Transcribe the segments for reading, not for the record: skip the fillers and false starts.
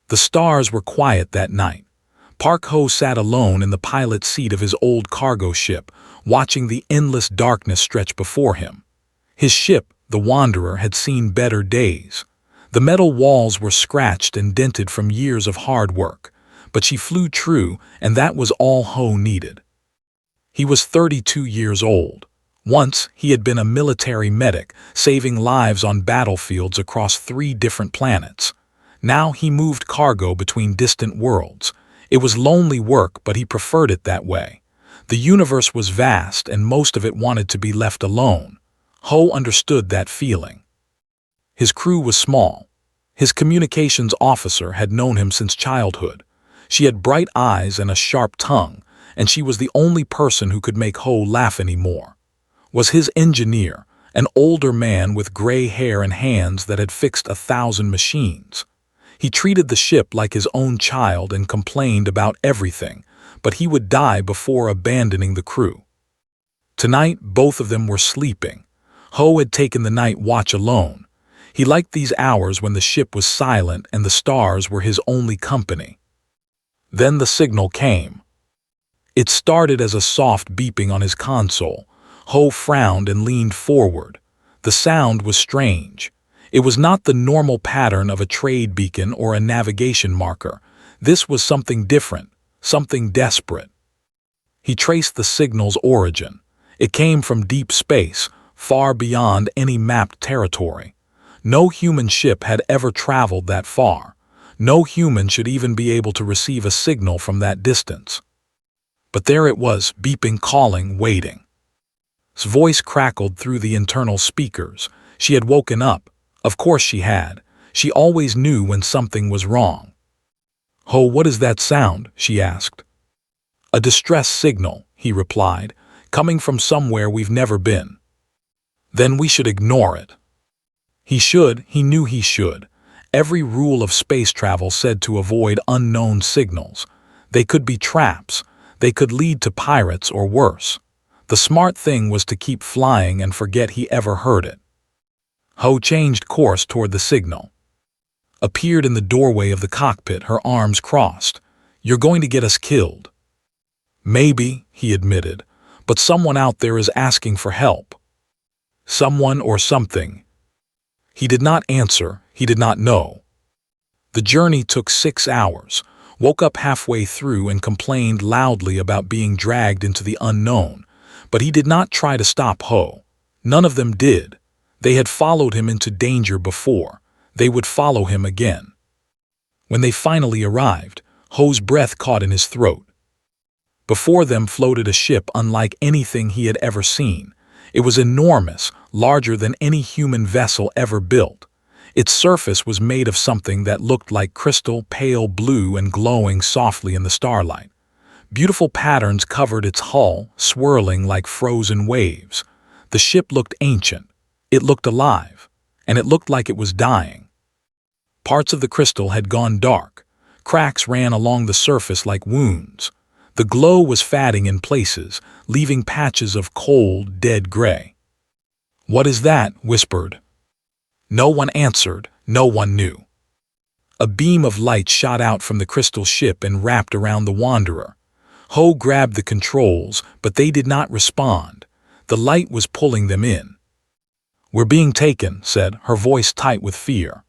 The stars were quiet that night. Park Ho sat alone in the pilot's seat of his old cargo ship, watching the endless darkness stretch before him. His ship, the Wanderer, had seen better days. The metal walls were scratched and dented from years of hard work, but she flew true, and that was all Ho needed. He was 32 years old. Once, he had been a military medic, saving lives on battlefields across 3 different planets. Now he moved cargo between distant worlds. It was lonely work, but he preferred it that way. The universe was vast, and most of it wanted to be left alone. Ho understood that feeling. His crew was small. His communications officer had known him since childhood. She had bright eyes and a sharp tongue, and she was the only person who could make Ho laugh anymore. Was his engineer, an older man with gray hair and hands that had fixed 1,000 machines. He treated the ship like his own child and complained about everything, but he would die before abandoning the crew. Tonight, both of them were sleeping. Ho had taken the night watch alone. He liked these hours when the ship was silent and the stars were his only company. Then the signal came. It started as a soft beeping on his console. Ho frowned and leaned forward. The sound was strange. It was not the normal pattern of a trade beacon or a navigation marker. This was something different, something desperate. He traced the signal's origin. It came from deep space, far beyond any mapped territory. No human ship had ever traveled that far. No human should even be able to receive a signal from that distance. But there it was, beeping, calling, waiting. His voice crackled through the internal speakers. She had woken up. Of course she had. She always knew when something was wrong. "Ho, what is that sound?" she asked. "A distress signal," he replied, "coming from somewhere we've never been." "Then we should ignore it." He knew he should. Every rule of space travel said to avoid unknown signals. They could be traps. They could lead to pirates or worse. The smart thing was to keep flying and forget he ever heard it. Ho changed course toward the signal. Appeared in the doorway of the cockpit, her arms crossed. "You're going to get us killed." "Maybe," he admitted, "but someone out there is asking for help." Someone or something. He did not answer. He did not know. The journey took 6 hours. Woke up halfway through and complained loudly about being dragged into the unknown. But he did not try to stop Ho. None of them did. They had followed him into danger before. They would follow him again. When they finally arrived, Ho's breath caught in his throat. Before them floated a ship unlike anything he had ever seen. It was enormous, larger than any human vessel ever built. Its surface was made of something that looked like crystal, pale blue and glowing softly in the starlight. Beautiful patterns covered its hull, swirling like frozen waves. The ship looked ancient. It looked alive. And it looked like it was dying. Parts of the crystal had gone dark. Cracks ran along the surface like wounds. The glow was fading in places, leaving patches of cold, dead gray. "What is that?" whispered. No one answered. No one knew. A beam of light shot out from the crystal ship and wrapped around the Wanderer. Ho grabbed the controls, but they did not respond. The light was pulling them in. "We're being taken," said, her voice tight with fear.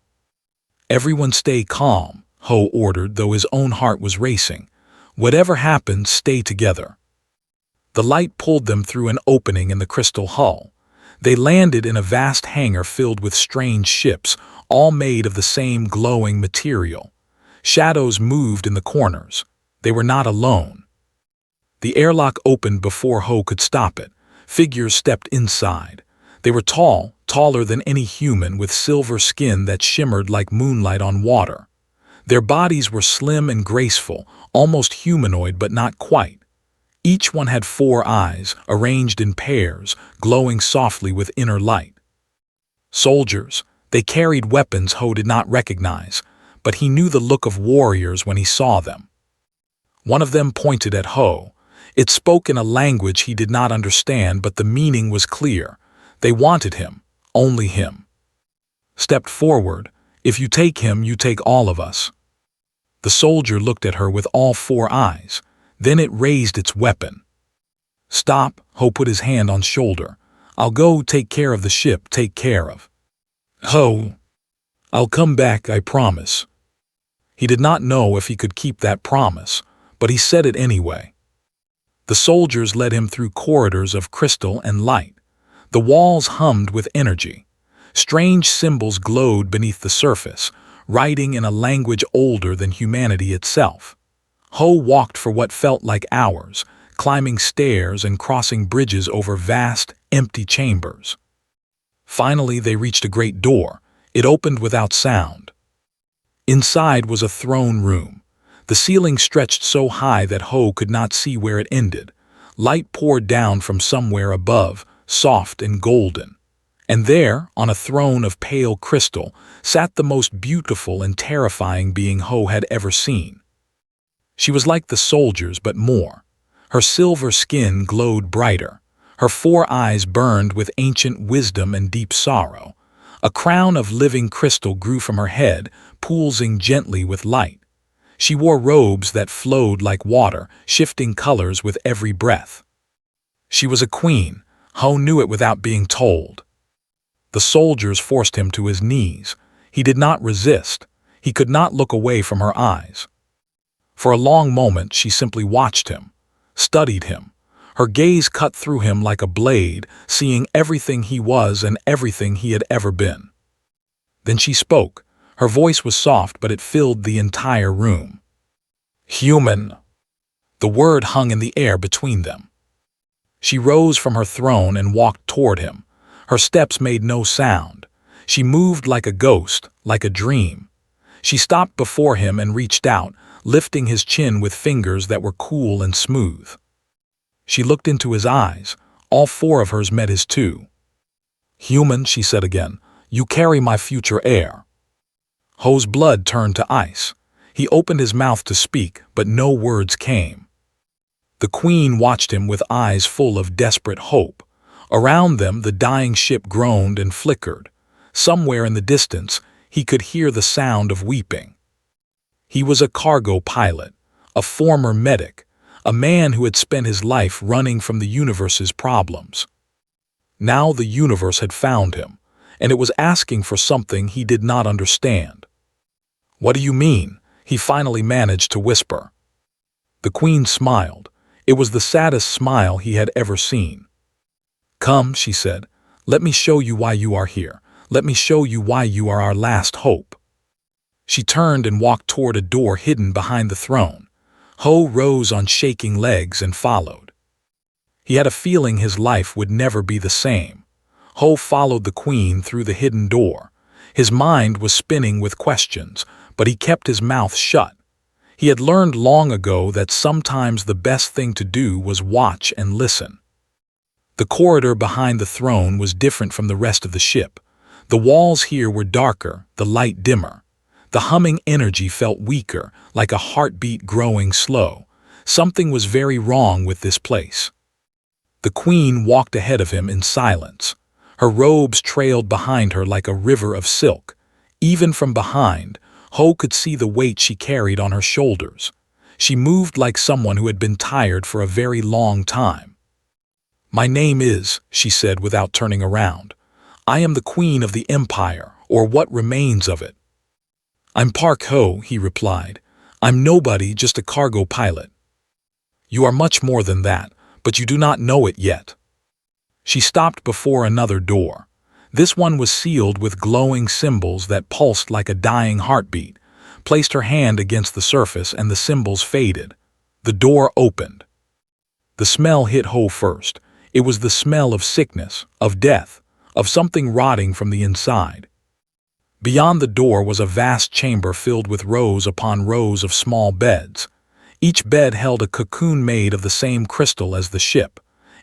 "Everyone stay calm," Ho ordered, though his own heart was racing. "Whatever happens, stay together." The light pulled them through an opening in the crystal hull. They landed in a vast hangar filled with strange ships, all made of the same glowing material. Shadows moved in the corners. They were not alone. The airlock opened before Ho could stop it. Figures stepped inside. They were tall, taller than any human, with silver skin that shimmered like moonlight on water. Their bodies were slim and graceful, almost humanoid but not quite. Each one had 4 eyes, arranged in pairs, glowing softly with inner light. Soldiers. They carried weapons Ho did not recognize, but he knew the look of warriors when he saw them. One of them pointed at Ho. It spoke in a language he did not understand, but the meaning was clear. They wanted him, only him. "Stepped forward. If you take him, you take all of us." The soldier looked at her with all four eyes. Then it raised its weapon. "Stop," Ho put his hand on shoulder. "I'll go take care of the ship, take care of." "Ho, I'll come back, I promise." He did not know if he could keep that promise, but he said it anyway. The soldiers led him through corridors of crystal and light. The walls hummed with energy. Strange symbols glowed beneath the surface, writing in a language older than humanity itself. Ho walked for what felt like hours, climbing stairs and crossing bridges over vast, empty chambers. Finally, they reached a great door. It opened without sound. Inside was a throne room. The ceiling stretched so high that Ho could not see where it ended. Light poured down from somewhere above, soft and golden. And there, on a throne of pale crystal, sat the most beautiful and terrifying being Ho had ever seen. She was like the soldiers, but more. Her silver skin glowed brighter. Her four eyes burned with ancient wisdom and deep sorrow. A crown of living crystal grew from her head, pulsing gently with light. She wore robes that flowed like water, shifting colors with every breath. She was a queen. Ho knew it without being told. The soldiers forced him to his knees. He did not resist. He could not look away from her eyes. For a long moment she simply watched him, studied him. Her gaze cut through him like a blade, seeing everything he was and everything he had ever been. Then she spoke. Her voice was soft, but it filled the entire room. "Human." The word hung in the air between them. She rose from her throne and walked toward him. Her steps made no sound. She moved like a ghost, like a dream. She stopped before him and reached out, lifting his chin with fingers that were cool and smooth. She looked into his eyes. All four of hers met his too. "Human," she said again, "you carry my future heir." Ho's blood turned to ice. He opened his mouth to speak, but no words came. The queen watched him with eyes full of desperate hope. Around them, the dying ship groaned and flickered. Somewhere in the distance, he could hear the sound of weeping. He was a cargo pilot, a former medic, a man who had spent his life running from the universe's problems. Now the universe had found him, and it was asking for something he did not understand. "What do you mean?" he finally managed to whisper. The queen smiled. It was the saddest smile he had ever seen. "Come," she said, "let me show you why you are here. Let me show you why you are our last hope." She turned and walked toward a door hidden behind the throne. Ho rose on shaking legs and followed. He had a feeling his life would never be the same. Ho followed the queen through the hidden door. His mind was spinning with questions, but he kept his mouth shut. He had learned long ago that sometimes the best thing to do was watch and listen. The corridor behind the throne was different from the rest of the ship. The walls here were darker, the light dimmer. The humming energy felt weaker, like a heartbeat growing slow. Something was very wrong with this place. The queen walked ahead of him in silence. Her robes trailed behind her like a river of silk. Even from behind, Ho could see the weight she carried on her shoulders. She moved like someone who had been tired for a very long time. "My name is," she said without turning around. "I am the queen of the empire, or what remains of it." "I'm Park Ho," he replied. "I'm nobody, just a cargo pilot." "You are much more than that, but you do not know it yet." She stopped before another door. This one was sealed with glowing symbols that pulsed like a dying heartbeat. Placed her hand against the surface and the symbols faded. The door opened. The smell hit Ho first. It was the smell of sickness, of death, of something rotting from the inside. Beyond the door was a vast chamber filled with rows upon rows of small beds. Each bed held a cocoon made of the same crystal as the ship.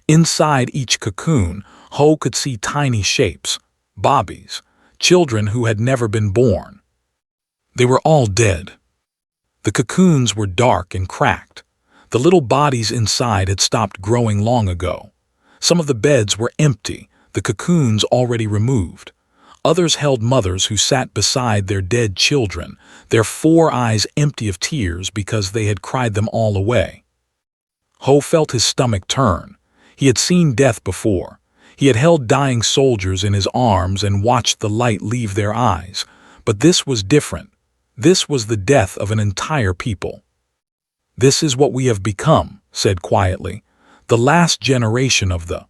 Inside each cocoon, Ho could see tiny shapes, bobbies, children who had never been born. They were all dead. The cocoons were dark and cracked. The little bodies inside had stopped growing long ago. Some of the beds were empty, the cocoons already removed. Others held mothers who sat beside their dead children, their 4 eyes empty of tears because they had cried them all away. Ho felt his stomach turn. He had seen death before. He had held dying soldiers in his arms and watched the light leave their eyes. But this was different. This was the death of an entire people. "This is what we have become," said quietly, "the last generation of the—"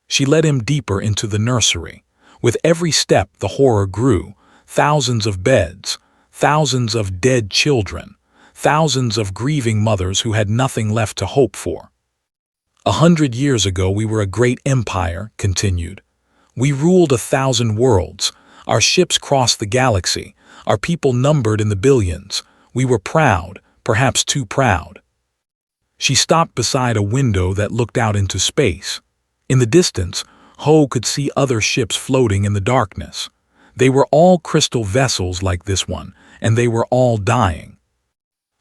She led him deeper into the nursery. With every step the horror grew, thousands of beds, thousands of dead children, thousands of grieving mothers who had nothing left to hope for. "100 years ago we were a great empire," continued. "We ruled 1,000 worlds. Our ships crossed the galaxy. Our people numbered in the billions. We were proud, perhaps too proud." She stopped beside a window that looked out into space. In the distance, Ho could see other ships floating in the darkness. They were all crystal vessels like this one, and they were all dying.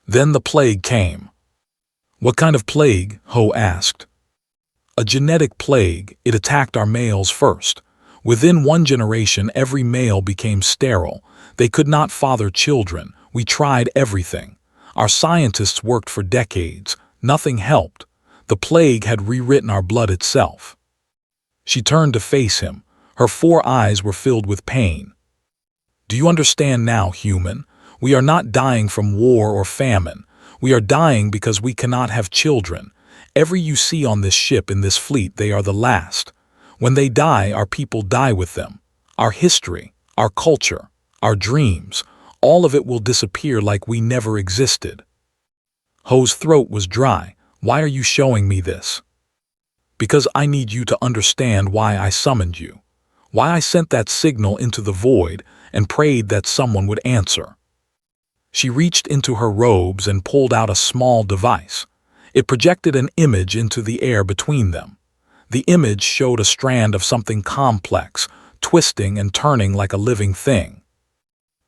Then the plague came. "What kind of plague?" Ho asked. "A genetic plague. It attacked our males first. Within 1 generation every male became sterile. They could not father children. We tried everything. Our scientists worked for decades. Nothing helped. The plague had rewritten our blood itself." She turned to face him. Her 4 eyes were filled with pain. "Do you understand now, human? We are not dying from war or famine. We are dying because we cannot have children. Every you see on this ship in this fleet, they are the last. When they die, our people die with them. Our history, our culture, our dreams, all of it will disappear like we never existed." Ho's throat was dry. "Why are you showing me this?" "Because I need you to understand why I summoned you. Why I sent that signal into the void and prayed that someone would answer." She reached into her robes and pulled out a small device. It projected an image into the air between them. The image showed a strand of something complex, twisting and turning like a living thing.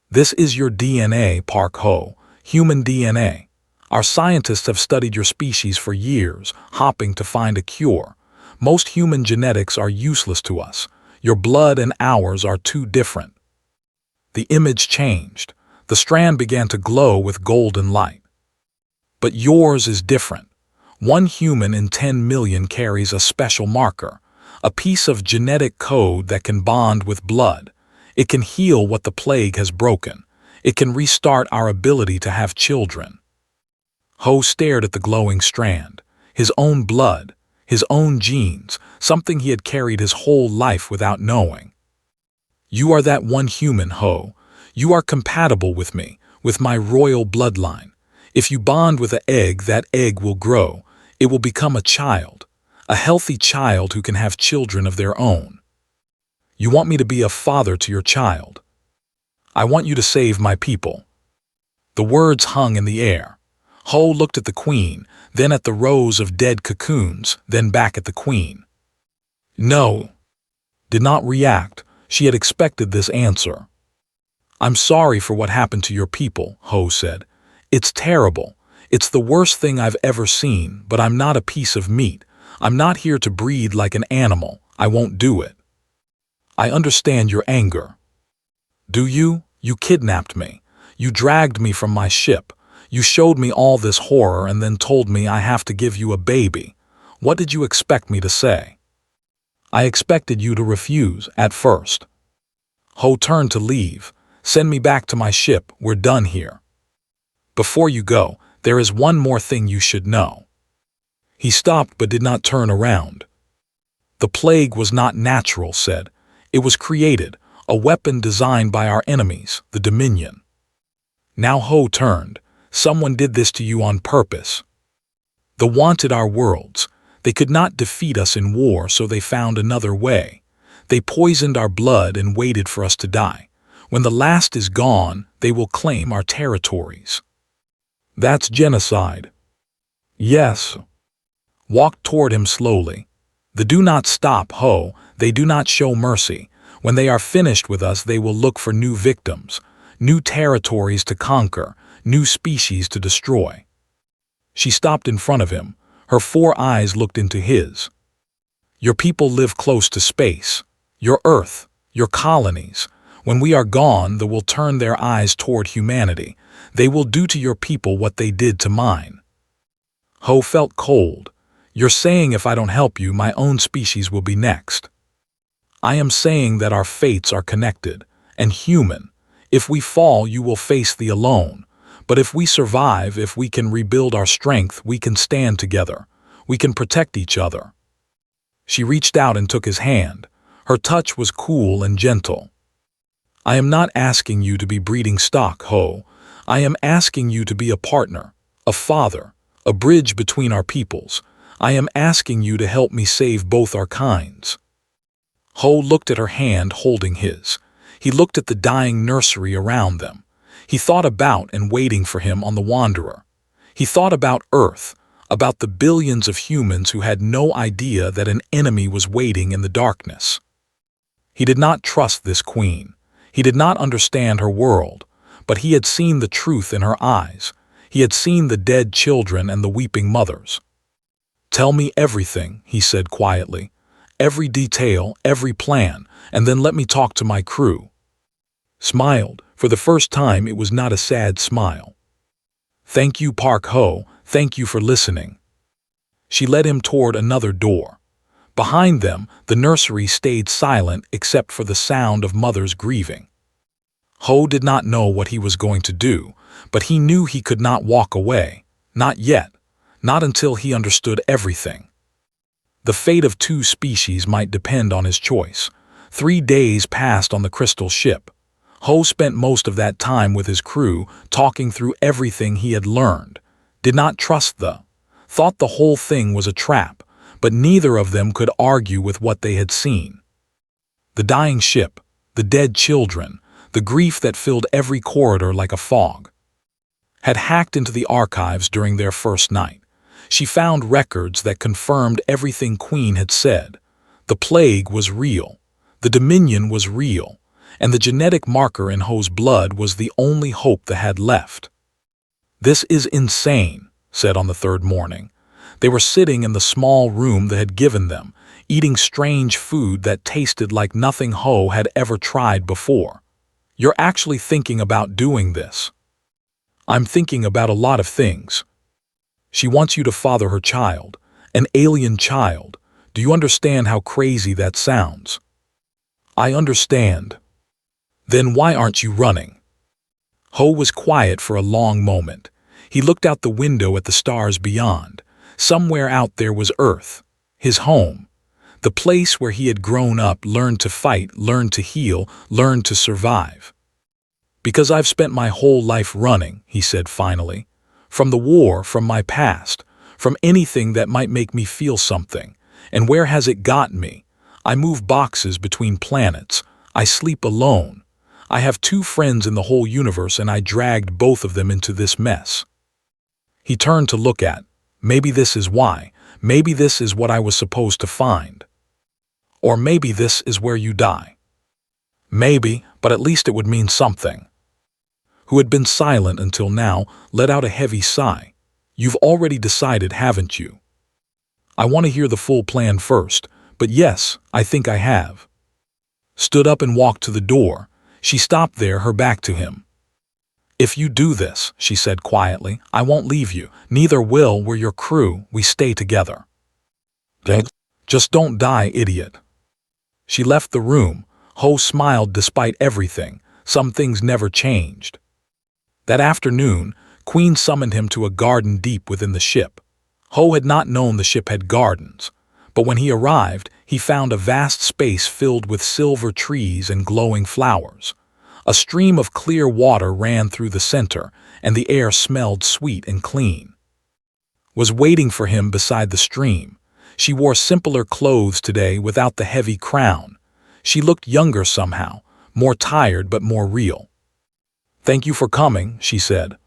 "This is your DNA, Park Ho, human DNA. Our scientists have studied your species for years, hopping to find a cure. Most human genetics are useless to us. Your blood and ours are too different." The image changed. The strand began to glow with golden light. "But yours is different. 1 human in 10 million carries a special marker, a piece of genetic code that can bond with blood. It can heal what the plague has broken. It can restart our ability to have children." Ho stared at the glowing strand. His own blood, his own genes, something he had carried his whole life without knowing. "You are that 1 human, Ho. You are compatible with me, with my royal bloodline. If you bond with an egg, that egg will grow. It will become a child, a healthy child who can have children of their own. You want me to be a father to your child. I want you to save my people." The words hung in the air. Ho looked at the queen, then at the rows of dead cocoons, then back at the queen. "No." Did not react. She had expected this answer. "I'm sorry for what happened to your people," Ho said. "It's terrible. It's the worst thing I've ever seen, but I'm not a piece of meat. I'm not here to breed like an animal. I won't do it." "I understand your anger." "Do you? You kidnapped me. You dragged me from my ship. You showed me all this horror and then told me I have to give you a baby. What did you expect me to say?" "I expected you to refuse, at first." Ho turned to leave. "Send me back to my ship. We're done here." "Before you go, there is one more thing you should know." He stopped but did not turn around. "The plague was not natural," said. "It was created, a weapon designed by our enemies, the Dominion." Now Ho turned. "Someone did this to you on purpose. They wanted our worlds. They could not defeat us in war, so they found another way. They poisoned our blood and waited for us to die. When the last is gone, they will claim our territories." "That's genocide." "Yes." Walk toward him slowly. "They do not stop, Ho. They do not show mercy. When they are finished with us, they will look for new victims, new territories to conquer, new species to destroy." She stopped in front of him. Her 4 eyes looked into his. "Your people live close to space. Your Earth, Your colonies. When we are gone, they will turn their eyes toward humanity. They will do to your people what they did to mine." Ho felt cold. "You're saying if I don't help you, my own species will be next." "I am saying that our fates are connected, and human. If we fall, you will face the alone. But if we survive, if we can rebuild our strength, we can stand together. We can protect each other." She reached out and took his hand. Her touch was cool and gentle. "I am not asking you to be breeding stock, Ho. I am asking you to be a partner, a father, a bridge between our peoples. I am asking you to help me save both our kinds." Ho looked at her hand holding his. He looked at the dying nursery around them. He thought about and waiting for him on the Wanderer. He thought about Earth, about the billions of humans who had no idea that an enemy was waiting in the darkness. He did not trust this queen. He did not understand her world, but he had seen the truth in her eyes. He had seen the dead children and the weeping mothers. "Tell me everything," he said quietly. "Every detail, every plan, and then let me talk to my crew." Smiled. For the first time, it was not a sad smile. "Thank you, Park Ho. Thank you for listening." She led him toward another door. Behind them, the nursery stayed silent except for the sound of mothers grieving. Ho did not know what he was going to do, but he knew he could not walk away. Not yet. Not until he understood everything. The fate of 2 species might depend on his choice. 3 days passed on the crystal ship. Ho spent most of that time with his crew, talking through everything he had learned. Did not trust thought the whole thing was a trap, but neither of them could argue with what they had seen. The dying ship, the dead children, the grief that filled every corridor like a fog. Had hacked into the archives during their first night. She found records that confirmed everything Queen had said. The plague was real. The Dominion was real. And the genetic marker in Ho's blood was the only hope that had left. "This is insane," said on the 3rd morning. They were sitting in the small room they had given them, eating strange food that tasted like nothing Ho had ever tried before. "You're actually thinking about doing this?" "I'm thinking about a lot of things." "She wants you to father her child, an alien child. Do you understand how crazy that sounds?" "I understand." "Then why aren't you running?" Ho was quiet for a long moment. He looked out the window at the stars beyond. Somewhere out there was Earth, his home, the place where he had grown up, learned to fight, learned to heal, learned to survive. "Because I've spent my whole life running," he said finally. "From the war, from my past, from anything that might make me feel something. And where has it gotten me? I move boxes between planets. I sleep alone. I have 2 friends in the whole universe, and I dragged both of them into this mess." He turned to look at. "Maybe this is why. Maybe this is what I was supposed to find. Or maybe this is where you die." "Maybe, but at least it would mean something." Who had been silent until now, let out a heavy sigh. "You've already decided, haven't you?" "I want to hear the full plan first, but yes, I think I have." Stood up and walked to the door. She stopped there, her back to him. "If you do this," she said quietly, "I won't leave you. Neither will we're your crew. We stay together." "Just don't die, idiot." She left the room. Ho smiled despite everything. Some things never changed. That afternoon, Queen summoned him to a garden deep within the ship. Ho had not known the ship had gardens, but when he arrived, he found a vast space filled with silver trees and glowing flowers. A stream of clear water ran through the center, and the air smelled sweet and clean. Was waiting for him beside the stream. She wore simpler clothes today without the heavy crown. She looked younger somehow, more tired but more real. "Thank you for coming," she said.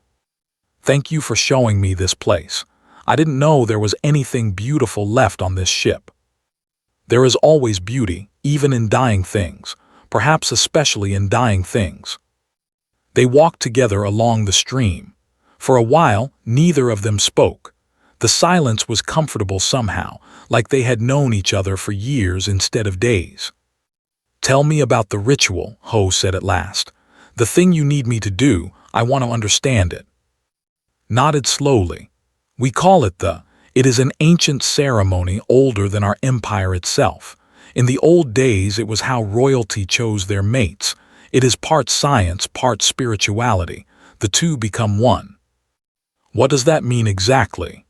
"Thank you for showing me this place. I didn't know there was anything beautiful left on this ship." There is always beauty, even in dying things, perhaps especially in dying things. They walked together along the stream. For a while, neither of them spoke. The silence was comfortable somehow, like they had known each other for years instead of days. Tell me about the ritual, Ho said at last. The thing you need me to do, I want to understand it. Nodded slowly. We call it it is an ancient ceremony older than our empire itself. In the old days, it was how royalty chose their mates. It is part science, part spirituality. The two become one. What does that mean exactly?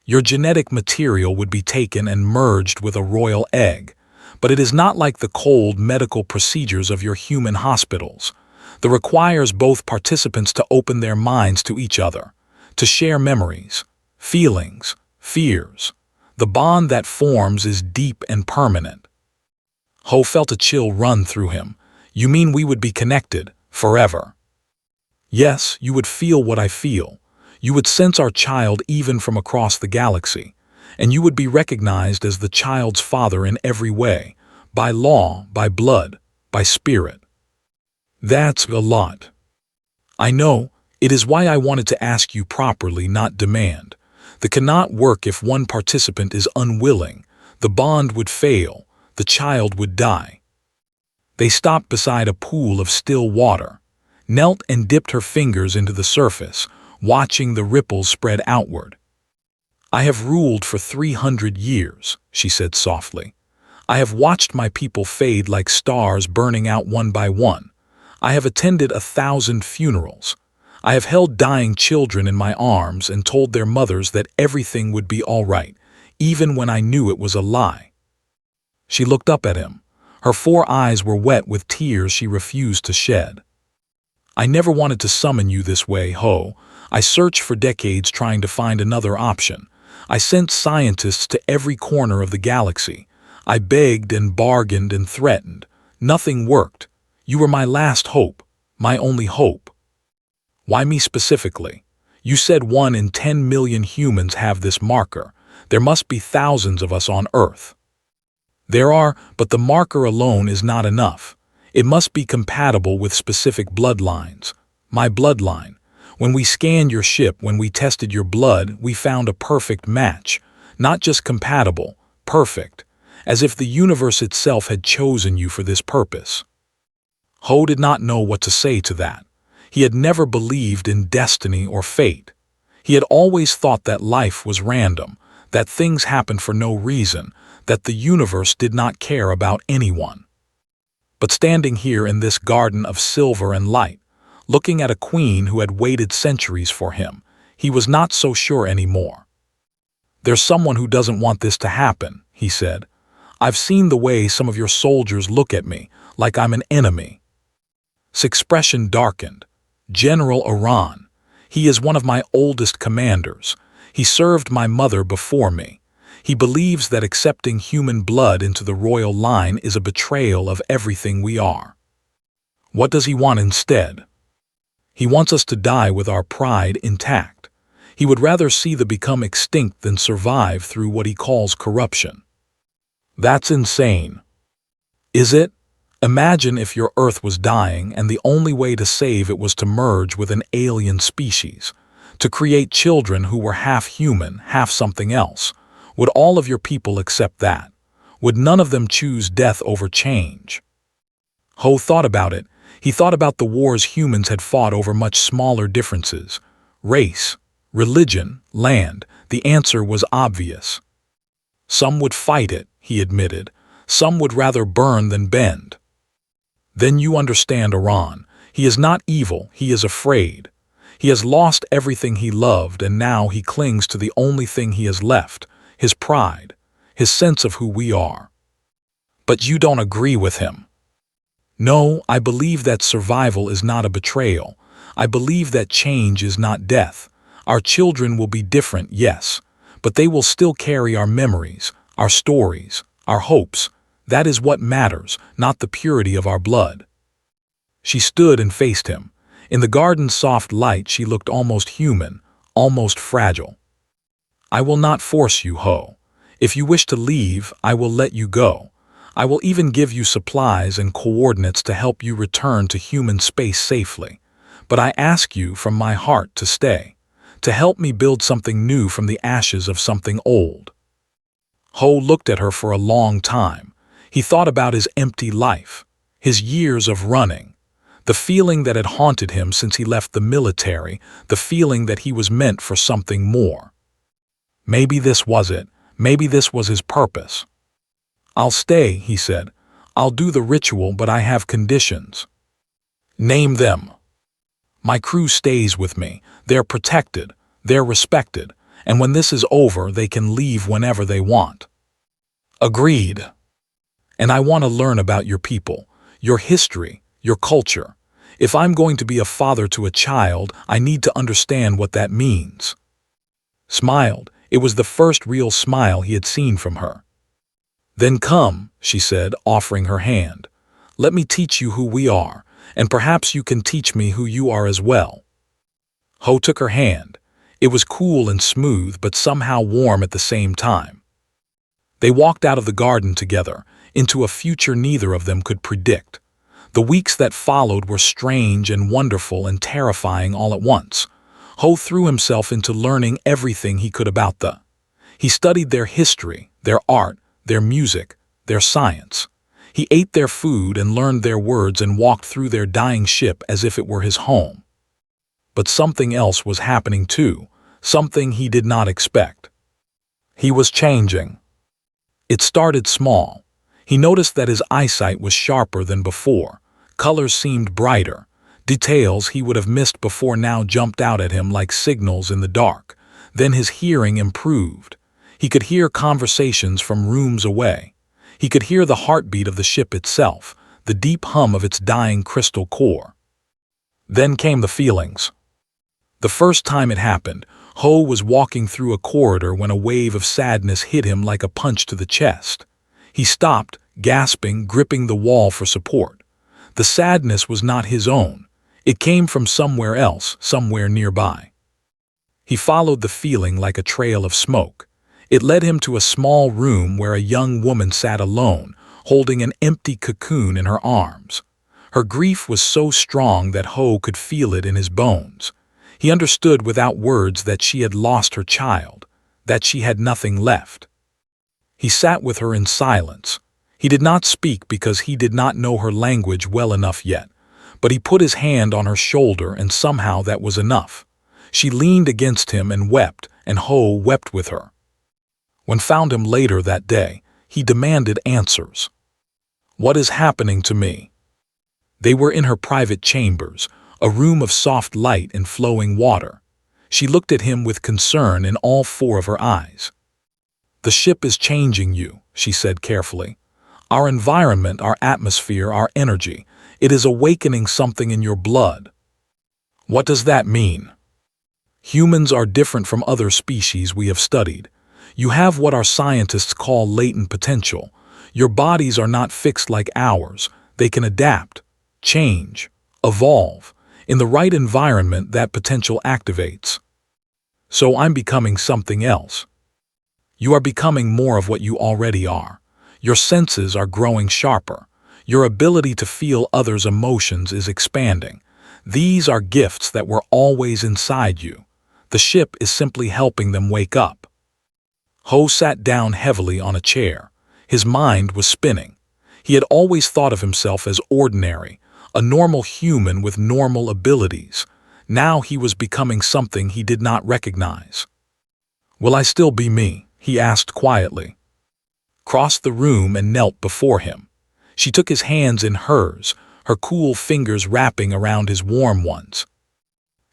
Your genetic material would be taken and merged with a royal egg. But it is not like the cold medical procedures of your human hospitals. It requires both participants to open their minds to each other, to share memories, feelings, fears. The bond that forms is deep and permanent. Ho felt a chill run through him. You mean we would be connected, forever? Yes, you would feel what I feel. You would sense our child even from across the galaxy. And you would be recognized as the child's father in every way, by law, by blood, by spirit. That's a lot. I know, it is why I wanted to ask you properly, not demand. That cannot work if one participant is unwilling. The bond would fail, the child would die. They stopped beside a pool of still water, knelt and dipped her fingers into the surface, watching the ripples spread outward. I have ruled for 300 years, she said softly. I have watched my people fade like stars burning out one by one. I have attended 1,000 funerals. I have held dying children in my arms and told their mothers that everything would be all right, even when I knew it was a lie. She looked up at him. Her 4 eyes were wet with tears she refused to shed. I never wanted to summon you this way, Ho. I searched for decades trying to find another option. I sent scientists to every corner of the galaxy. I begged and bargained and threatened. Nothing worked. You were my last hope, my only hope. Why me specifically? You said 1 in 10 million humans have this marker. There must be thousands of us on Earth. There are, but the marker alone is not enough. It must be compatible with specific bloodlines. My bloodline. When we scanned your ship, when we tested your blood, we found a perfect match. Not just compatible, perfect. As if the universe itself had chosen you for this purpose. Ho did not know what to say to that. He had never believed in destiny or fate. He had always thought that life was random, that things happened for no reason, that the universe did not care about anyone. But standing here in this garden of silver and light, looking at a queen who had waited centuries for him, he was not so sure anymore. There's someone who doesn't want this to happen, he said. I've seen the way some of your soldiers look at me, like I'm an enemy. His expression darkened. General Iran. He is one of my oldest commanders. He served my mother before me. He believes that accepting human blood into the royal line is a betrayal of everything we are. What does he want instead? He wants us to die with our pride intact. He would rather see the become extinct than survive through what he calls corruption. That's insane. Is it? Imagine if your Earth was dying and the only way to save it was to merge with an alien species, to create children who were half human, half something else. Would all of your people accept that? Would none of them choose death over change? Ho thought about it. He thought about the wars humans had fought over much smaller differences. Race, religion, land. The answer was obvious. Some would fight it, he admitted. Some would rather burn than bend. Then you understand Iran. He is not evil, he is afraid. He has lost everything he loved and now he clings to the only thing he has left, his pride, his sense of who we are. But you don't agree with him. No, I believe that survival is not a betrayal. I believe that change is not death. Our children will be different, yes, but they will still carry our memories, our stories, our hopes. That is what matters, not the purity of our blood. She stood and faced him. In the garden's soft light she looked almost human, almost fragile. I will not force you, Ho. If you wish to leave, I will let you go. I will even give you supplies and coordinates to help you return to human space safely. But I ask you from my heart to stay, to help me build something new from the ashes of something old. Ho looked at her for a long time. He thought about his empty life, his years of running, the feeling that had haunted him since he left the military, the feeling that he was meant for something more. Maybe this was it. Maybe this was his purpose. "I'll stay," he said. "I'll do the ritual, but I have conditions." "Name them." "My crew stays with me. They're protected. They're respected. And when this is over, they can leave whenever they want." "Agreed." "And I want to learn about your people, your history, your culture. If I'm going to be a father to a child, I need to understand what that means." Smiled. It was the first real smile he had seen from her. "Then come," she said, offering her hand. "Let me teach you who we are, and perhaps you can teach me who you are as well." Ho took her hand. It was cool and smooth, but somehow warm at the same time. They walked out of the garden together, into a future neither of them could predict. The weeks that followed were strange and wonderful and terrifying all at once. Ho threw himself into learning everything he could about the. He studied their history, their art, their music, their science. He ate their food and learned their words and walked through their dying ship as if it were his home. But something else was happening too, something he did not expect. He was changing. It started small. He noticed that his eyesight was sharper than before. Colors seemed brighter. Details he would have missed before now jumped out at him like signals in the dark. Then his hearing improved. He could hear conversations from rooms away. He could hear the heartbeat of the ship itself, the deep hum of its dying crystal core. Then came the feelings. The first time it happened, Ho was walking through a corridor when a wave of sadness hit him like a punch to the chest. He stopped, gasping, gripping the wall for support. The sadness was not his own. It came from somewhere else, somewhere nearby. He followed the feeling like a trail of smoke. It led him to a small room where a young woman sat alone, holding an empty cocoon in her arms. Her grief was so strong that Ho could feel it in his bones. He understood without words that she had lost her child, that she had nothing left. He sat with her in silence. He did not speak because he did not know her language well enough yet, but he put his hand on her shoulder and somehow that was enough. She leaned against him and wept, and Ho wept with her. When found him later that day, he demanded answers. "What is happening to me?" They were in her private chambers, a room of soft light and flowing water. She looked at him with concern in all four of her eyes. "The ship is changing you," she said carefully. "Our environment, our atmosphere, our energy. It is awakening something in your blood." "What does that mean?" "Humans are different from other species we have studied. You have what our scientists call latent potential. Your bodies are not fixed like ours. They can adapt, change, evolve. In the right environment, that potential activates. So I'm becoming something else. You are becoming more of what you already are. Your senses are growing sharper. Your ability to feel others' emotions is expanding. These are gifts that were always inside you. The ship is simply helping them wake up." Ho sat down heavily on a chair. His mind was spinning. He had always thought of himself as ordinary, a normal human with normal abilities. Now he was becoming something he did not recognize. "Will I still be me?" he asked quietly. Crossed the room and knelt before him. She took his hands in hers, her cool fingers wrapping around his warm ones.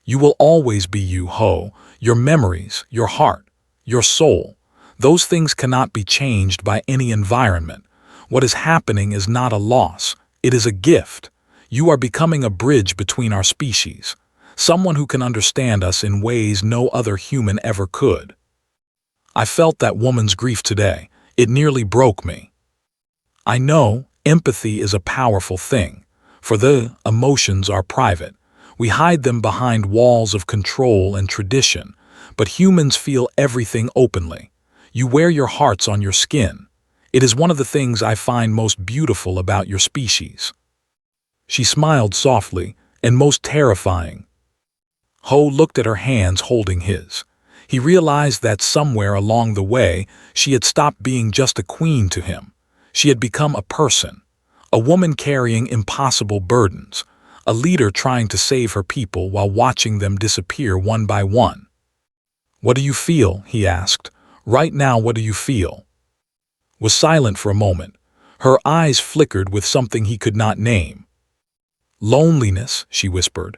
"You will always be you, Ho. Your memories, your heart, your soul. Those things cannot be changed by any environment. What is happening is not a loss. It is a gift. You are becoming a bridge between our species. Someone who can understand us in ways no other human ever could." I felt that woman's grief today. It nearly broke me. I know empathy is a powerful thing. For the emotions are private. We hide them behind walls of control and tradition. But humans feel everything openly. You wear your hearts on your skin. It is one of the things I find most beautiful about your species. She smiled softly, and most terrifying. Ho looked at her hands holding his. He realized that somewhere along the way, she had stopped being just a queen to him. She had become a person, a woman carrying impossible burdens, a leader trying to save her people while watching them disappear one by one. "What do you feel?" he asked. "Right now, what do you feel?" Was silent for a moment. Her eyes flickered with something he could not name. "Loneliness," she whispered.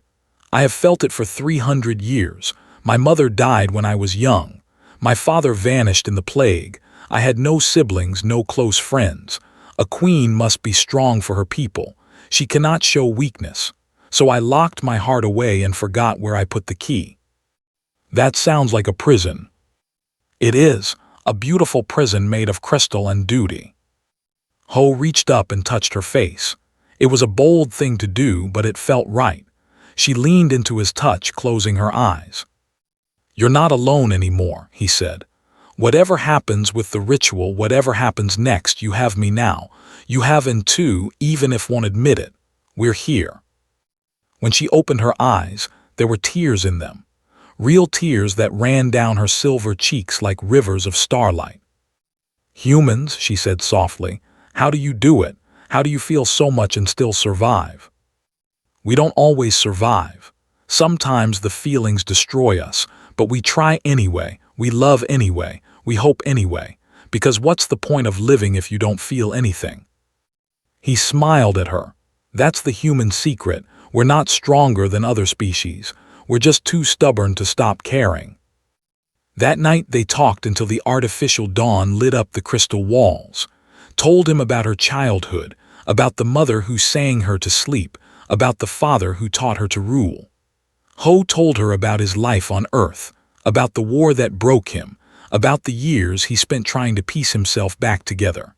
"I have felt it for 300 years. My mother died when I was young. My father vanished in the plague. I had no siblings, no close friends. A queen must be strong for her people. She cannot show weakness. So I locked my heart away and forgot where I put the key." "That sounds like a prison." "It is, a beautiful prison made of crystal and duty." Ho reached up and touched her face. It was a bold thing to do, but it felt right. She leaned into his touch, closing her eyes. "You're not alone anymore," he said. "Whatever happens with the ritual, whatever happens next, you have me now. You have in too, even if won't admit it. We're here." When she opened her eyes, there were tears in them. Real tears that ran down her silver cheeks like rivers of starlight. "Humans," she said softly, "how do you do it? How do you feel so much and still survive?" "We don't always survive. Sometimes the feelings destroy us, but we try anyway, we love anyway, we hope anyway, because what's the point of living if you don't feel anything?" He smiled at her. "That's the human secret. We're not stronger than other species. We're just too stubborn to stop caring." That night they talked until the artificial dawn lit up the crystal walls, told him about her childhood, about the mother who sang her to sleep, about the father who taught her to rule. Ho told her about his life on Earth, about the war that broke him, about the years he spent trying to piece himself back together.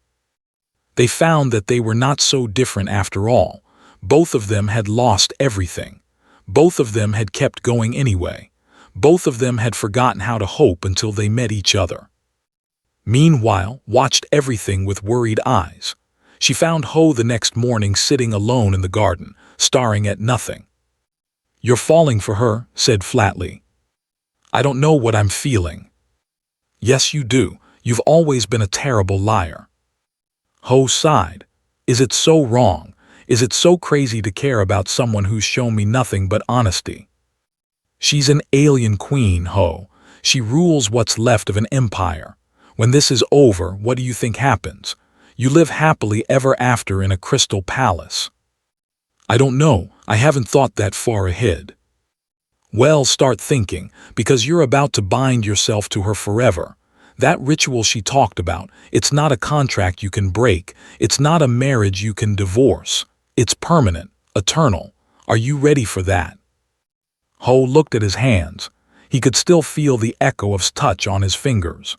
They found that they were not so different after all. Both of them had lost everything. Both of them had kept going anyway. Both of them had forgotten how to hope until they met each other. Meanwhile, watched everything with worried eyes. She found Ho the next morning sitting alone in the garden, staring at nothing. "You're falling for her," said flatly. "I don't know what I'm feeling." "Yes, you do. You've always been a terrible liar." Ho sighed. "Is it so wrong? Is it so crazy to care about someone who's shown me nothing but honesty?" "She's an alien queen, Ho. She rules what's left of an empire. When this is over, what do you think happens? You live happily ever after in a crystal palace." "I don't know. I haven't thought that far ahead." "Well, start thinking, because you're about to bind yourself to her forever. That ritual she talked about, it's not a contract you can break. It's not a marriage you can divorce. It's permanent, eternal. Are you ready for that?" Ho looked at his hands. He could still feel the echo of his touch on his fingers.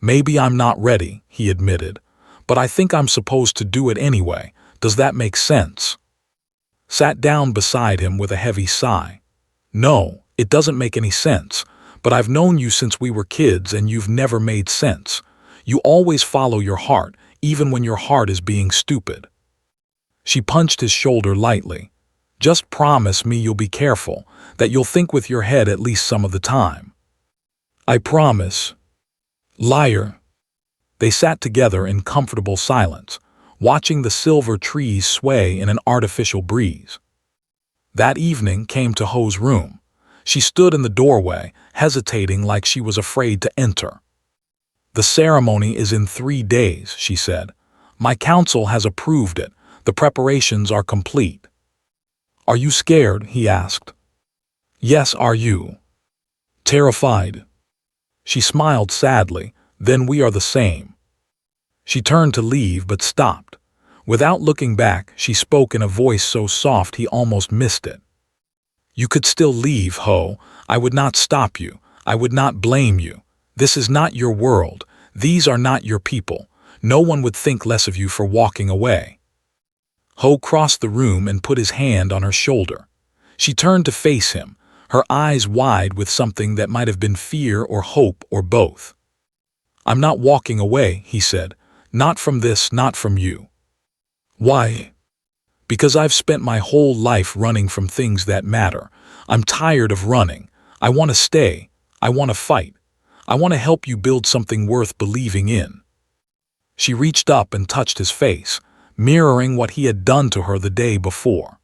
"Maybe I'm not ready," he admitted, "but I think I'm supposed to do it anyway. Does that make sense?" Sat down beside him with a heavy sigh. "No, it doesn't make any sense, but I've known you since we were kids and you've never made sense. You always follow your heart, even when your heart is being stupid." She punched his shoulder lightly. "Just promise me you'll be careful, that you'll think with your head at least some of the time." "I promise." "Liar." They sat together in comfortable silence, watching the silver trees sway in an artificial breeze. That evening came to Ho's room. She stood in the doorway, hesitating like she was afraid to enter. "The ceremony is in 3 days," she said. "My council has approved it. The preparations are complete." "Are you scared?" he asked. "Yes, are you?" "Terrified." She smiled sadly. "Then we are the same." She turned to leave but stopped. Without looking back, she spoke in a voice so soft he almost missed it. "You could still leave, Ho. I would not stop you. I would not blame you. This is not your world. These are not your people. No one would think less of you for walking away." Ho crossed the room and put his hand on her shoulder. She turned to face him, her eyes wide with something that might have been fear or hope or both. "I'm not walking away," he said. "Not from this, not from you." "Why?" "Because I've spent my whole life running from things that matter. I'm tired of running. I want to stay. I want to fight. I want to help you build something worth believing in." She reached up and touched his face, mirroring what he had done to her the day before.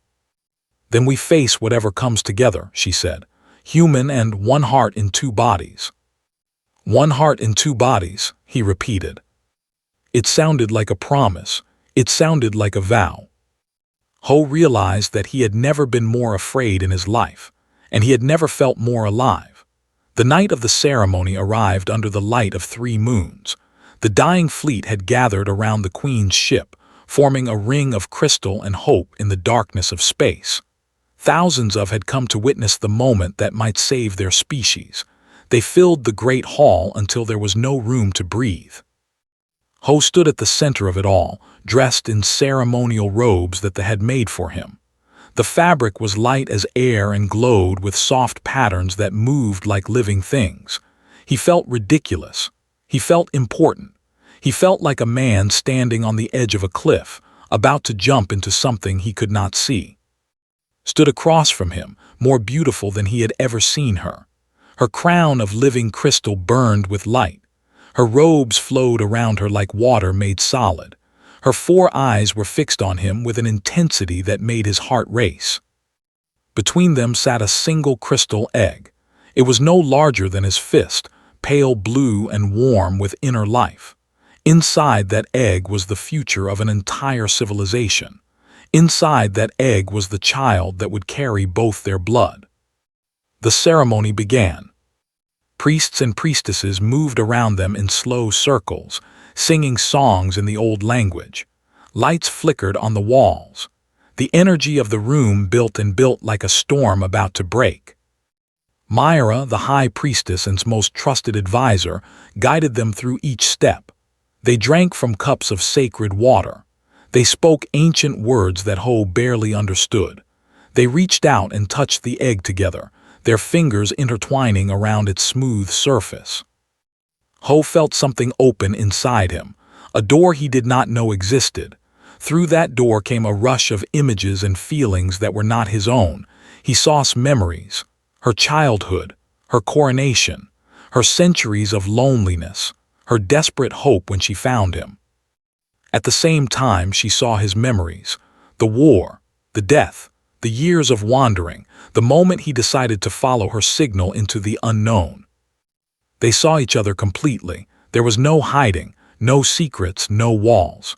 "Then we face whatever comes together," she said. "Human and one heart in two bodies." "One heart in two bodies," he repeated. It sounded like a promise. It sounded like a vow. Ho realized that he had never been more afraid in his life, and he had never felt more alive. The night of the ceremony arrived under the light of 3 moons. The dying fleet had gathered around the Queen's ship, forming a ring of crystal and hope in the darkness of space. Thousands had come to witness the moment that might save their species. They filled the great hall until there was no room to breathe. Ho stood at the center of it all, dressed in ceremonial robes that they had made for him. The fabric was light as air and glowed with soft patterns that moved like living things. He felt ridiculous. He felt important. He felt like a man standing on the edge of a cliff, about to jump into something he could not see. Stood across from him, more beautiful than he had ever seen her. Her crown of living crystal burned with light. Her robes flowed around her like water made solid. Her 4 eyes were fixed on him with an intensity that made his heart race. Between them sat a single crystal egg. It was no larger than his fist, pale blue and warm with inner life. Inside that egg was the future of an entire civilization. Inside that egg was the child that would carry both their blood. The ceremony began. Priests and priestesses moved around them in slow circles, singing songs in the old language. Lights flickered on the walls. The energy of the room built and built like a storm about to break. Myra, the high priestess and most trusted advisor, guided them through each step. They drank from cups of sacred water. They spoke ancient words that Ho barely understood. They reached out and touched the egg together, their fingers intertwining around its smooth surface. Ho felt something open inside him, a door he did not know existed. Through that door came a rush of images and feelings that were not his own. He saw memories, her childhood, her coronation, her centuries of loneliness, her desperate hope when she found him. At the same time, she saw his memories, the war, the death, the years of wandering, the moment he decided to follow her signal into the unknown. They saw each other completely. There was no hiding, no secrets, no walls.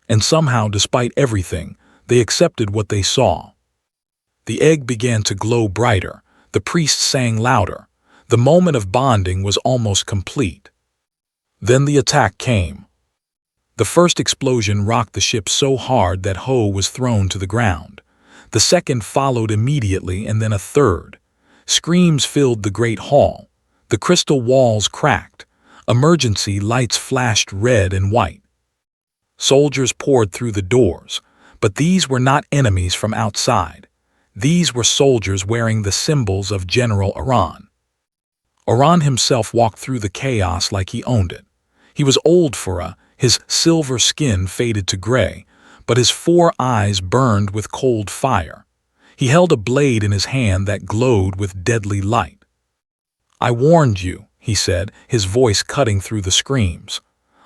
And somehow, despite everything, they accepted what they saw. The egg began to glow brighter. The priest sang louder. The moment of bonding was almost complete. Then the attack came. The first explosion rocked the ship so hard that Ho was thrown to the ground. The second followed immediately, and then a third. Screams filled the great hall. The crystal walls cracked. Emergency lights flashed red and white. Soldiers poured through the doors, but these were not enemies from outside. These were soldiers wearing the symbols of General Iran. Iran himself walked through the chaos like he owned it. He was old for his silver skin faded to gray, but his 4 eyes burned with cold fire. He held a blade in his hand that glowed with deadly light. "I warned you," he said, his voice cutting through the screams.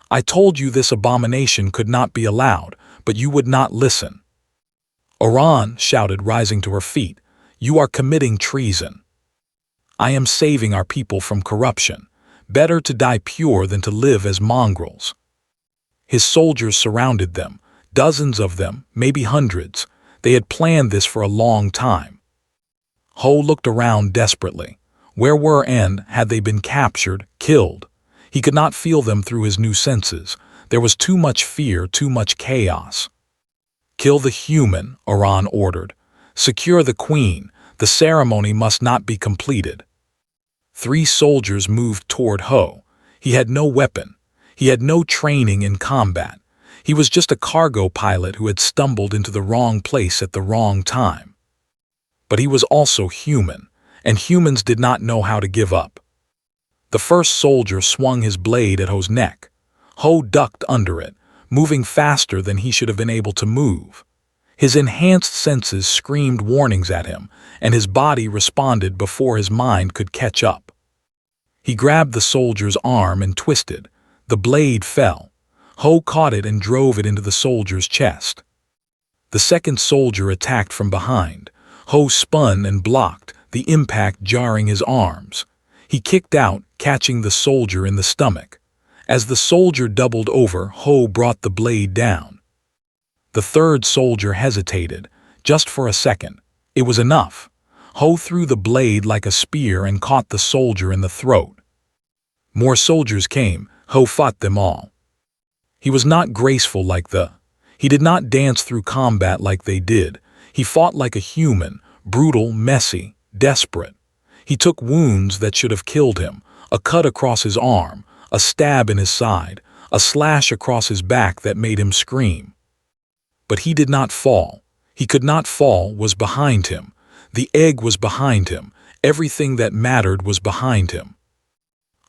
"I told you this abomination could not be allowed, but you would not listen." Iran shouted, rising to her feet, "You are committing treason. I am saving our people from corruption. Better to die pure than to live as mongrels." His soldiers surrounded them, dozens of them, maybe hundreds. They had planned this for a long time. Ho looked around desperately. Where were and had they been captured, killed? He could not feel them through his new senses. There was too much fear, too much chaos. "Kill the human," Iran ordered. "Secure the queen. The ceremony must not be completed." 3 soldiers moved toward Ho. He had no weapon. He had no training in combat. He was just a cargo pilot who had stumbled into the wrong place at the wrong time. But he was also human, and humans did not know how to give up. The first soldier swung his blade at Ho's neck. Ho ducked under it, moving faster than he should have been able to move. His enhanced senses screamed warnings at him, and his body responded before his mind could catch up. He grabbed the soldier's arm and twisted. The blade fell. Ho caught it and drove it into the soldier's chest. The second soldier attacked from behind. Ho spun and blocked, the impact jarring his arms. He kicked out, catching the soldier in the stomach. As the soldier doubled over, Ho brought the blade down. The third soldier hesitated, just for a second. It was enough. Ho threw the blade like a spear and caught the soldier in the throat. More soldiers came. Ho fought them all. He was not graceful He did not dance through combat like they did. He fought like a human, brutal, messy, desperate. He took wounds that should have killed him, a cut across his arm, a stab in his side, a slash across his back that made him scream. But he did not fall. He could not fall, was behind him. The egg was behind him. Everything that mattered was behind him.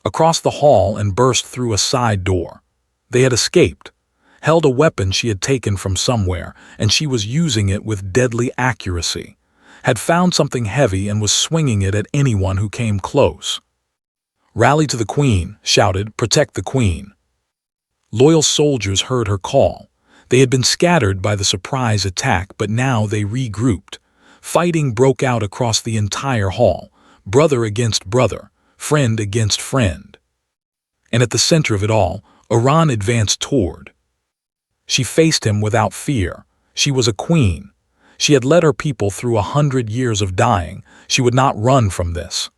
Across the hall and burst through a side door. They had escaped, held a weapon she had taken from somewhere, and she was using it with deadly accuracy. Had found something heavy and was swinging it at anyone who came close. "Rally to the Queen," shouted, "protect the Queen." Loyal soldiers heard her call. They had been scattered by the surprise attack, but now they regrouped. Fighting broke out across the entire hall, brother against brother, friend against friend. And at the center of it all, Iran advanced toward. She faced him without fear. She was a queen. She had led her people through 100 years of dying. She would not run from this.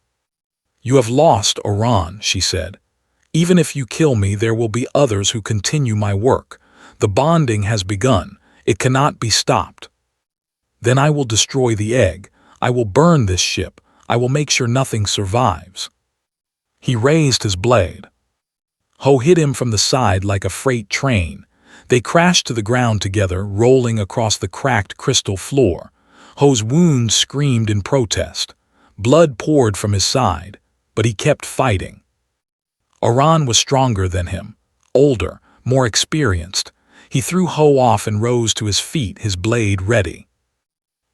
"You have lost, Iran," she said. "Even if you kill me, there will be others who continue my work. The bonding has begun. It cannot be stopped. Then I will destroy the egg. I will burn this ship. I will make sure nothing survives." He raised his blade. Ho hit him from the side like a freight train. They crashed to the ground together, rolling across the cracked crystal floor. Ho's wounds screamed in protest. Blood poured from his side, but he kept fighting. Iran was stronger than him, older, more experienced. He threw Ho off and rose to his feet, his blade ready.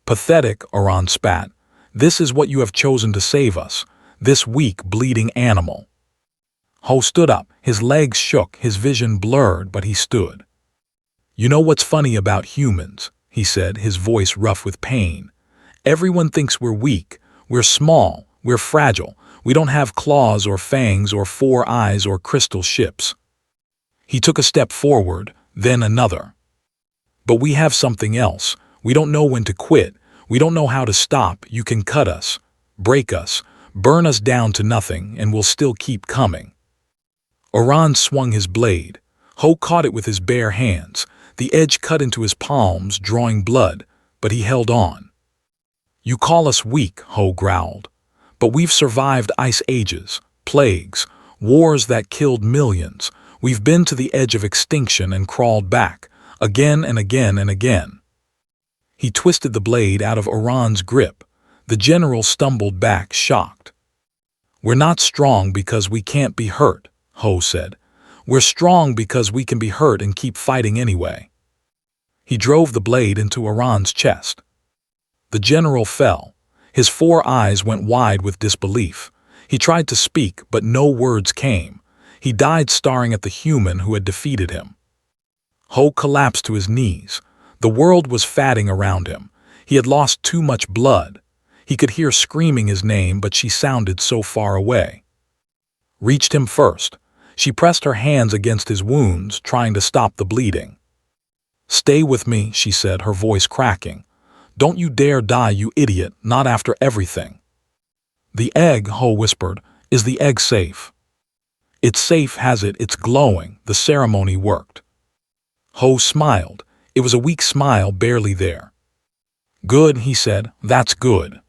"Pathetic," Iran spat. "This is what you have chosen to save us, this weak, bleeding animal." Ho stood up, his legs shook, his vision blurred, but he stood. "You know what's funny about humans," he said, his voice rough with pain. "Everyone thinks we're weak, we're small, we're fragile. We don't have claws or fangs or 4 eyes or crystal ships." He took a step forward, then another. "But we have something else. We don't know when to quit. We don't know how to stop. You can cut us, break us, burn us down to nothing, and we'll still keep coming." Iran swung his blade. Ho caught it with his bare hands. The edge cut into his palms, drawing blood, but he held on. "You call us weak," Ho growled. "But we've survived ice ages, plagues, wars that killed millions. We've been to the edge of extinction and crawled back, again and again and again." He twisted the blade out of Iran's grip. The general stumbled back, shocked. "We're not strong because we can't be hurt," Ho said. "We're strong because we can be hurt and keep fighting anyway." He drove the blade into Iran's chest. The general fell. His 4 eyes went wide with disbelief. He tried to speak, but no words came. He died staring at the human who had defeated him. Ho collapsed to his knees. The world was fatting around him. He had lost too much blood. He could hear screaming his name, but she sounded so far away. Reached him first. She pressed her hands against his wounds, trying to stop the bleeding. "Stay with me," she said, her voice cracking. "Don't you dare die, you idiot, not after everything." "The egg," Ho whispered. "Is the egg safe?" "It's safe, has it? It's glowing. The ceremony worked." Ho smiled. It was a weak smile, barely there. "Good," he said. "That's good."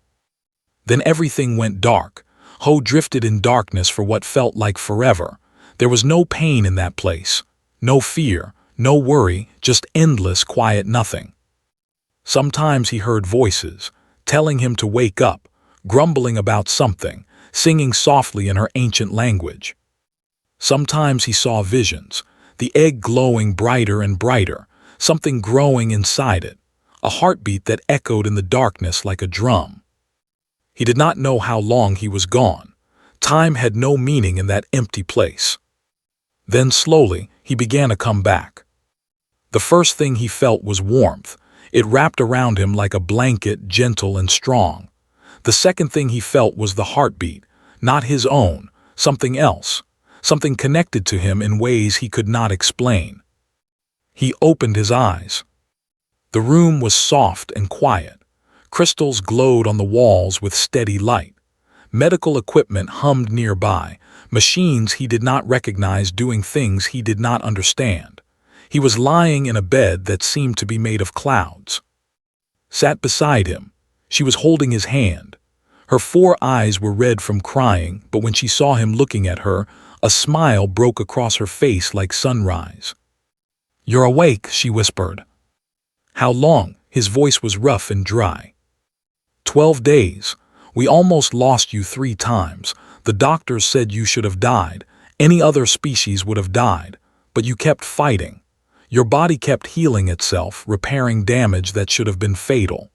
Then everything went dark. Ho drifted in darkness for what felt like forever. There was no pain in that place. No fear, no worry, just endless, quiet nothing. Sometimes he heard voices, telling him to wake up, grumbling about something, singing softly in her ancient language. Sometimes he saw visions, the egg glowing brighter and brighter, something growing inside it, a heartbeat that echoed in the darkness like a drum. He did not know how long he was gone. Time had no meaning in that empty place. Then slowly, he began to come back. The first thing he felt was warmth. It wrapped around him like a blanket, gentle and strong. The second thing he felt was the heartbeat, not his own, something else, something connected to him in ways he could not explain. He opened his eyes. The room was soft and quiet. Crystals glowed on the walls with steady light. Medical equipment hummed nearby, machines he did not recognize doing things he did not understand. He was lying in a bed that seemed to be made of clouds. Sat beside him. She was holding his hand. Her 4 eyes were red from crying, but when she saw him looking at her, a smile broke across her face like sunrise. "You're awake," she whispered. "How long?" His voice was rough and dry. 12 days. We almost lost you 3 times. The doctors said you should have died. Any other species would have died. But you kept fighting. Your body kept healing itself, repairing damage that should have been fatal.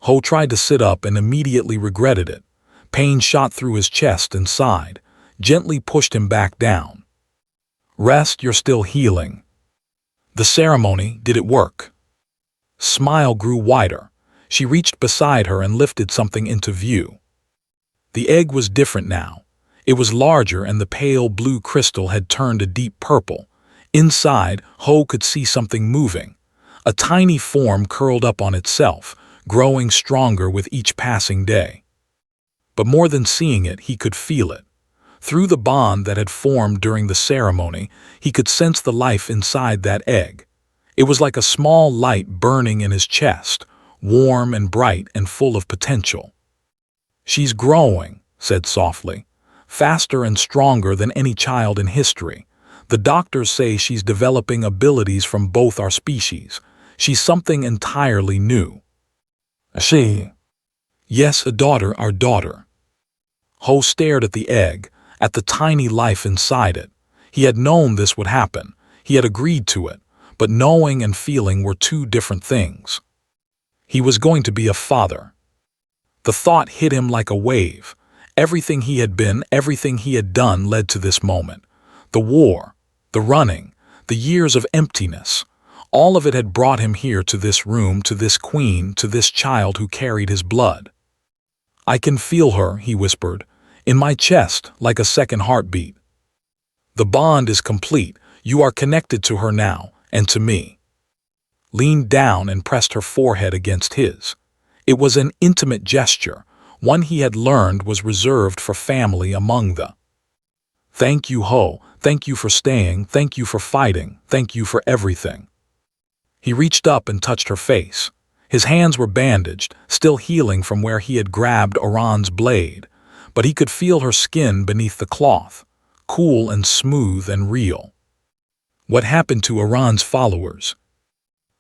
Ho tried to sit up and immediately regretted it. Pain shot through his chest and side, gently pushed him back down. "Rest, you're still healing." "The ceremony, did it work?" Smile grew wider. She reached beside her and lifted something into view. The egg was different now. It was larger and the pale blue crystal had turned a deep purple. Inside, Ho could see something moving. A tiny form curled up on itself, growing stronger with each passing day. But more than seeing it, he could feel it. Through the bond that had formed during the ceremony, he could sense the life inside that egg. It was like a small light burning in his chest, warm and bright and full of potential. "She's growing," said softly, "faster and stronger than any child in history. The doctors say she's developing abilities from both our species. She's something entirely new." "She?" "Yes, a daughter, our daughter." Ho stared at the egg, at the tiny life inside it. He had known this would happen. He had agreed to it, but knowing and feeling were 2 different things. He was going to be a father. The thought hit him like a wave. Everything he had been, everything he had done led to this moment. The war, the running, the years of emptiness. All of it had brought him here to this room, to this queen, to this child who carried his blood. "I can feel her," he whispered, "in my chest like a second heartbeat. The bond is complete. You are connected to her now, and to me." Leaned down and pressed her forehead against his. It was an intimate gesture, one he had learned was reserved for family among the. "Thank you, Ho. Thank you for staying. Thank you for fighting. Thank you for everything." He reached up and touched her face. His hands were bandaged, still healing from where he had grabbed Oran's blade, but he could feel her skin beneath the cloth, cool and smooth and real. What happened to Oran's followers?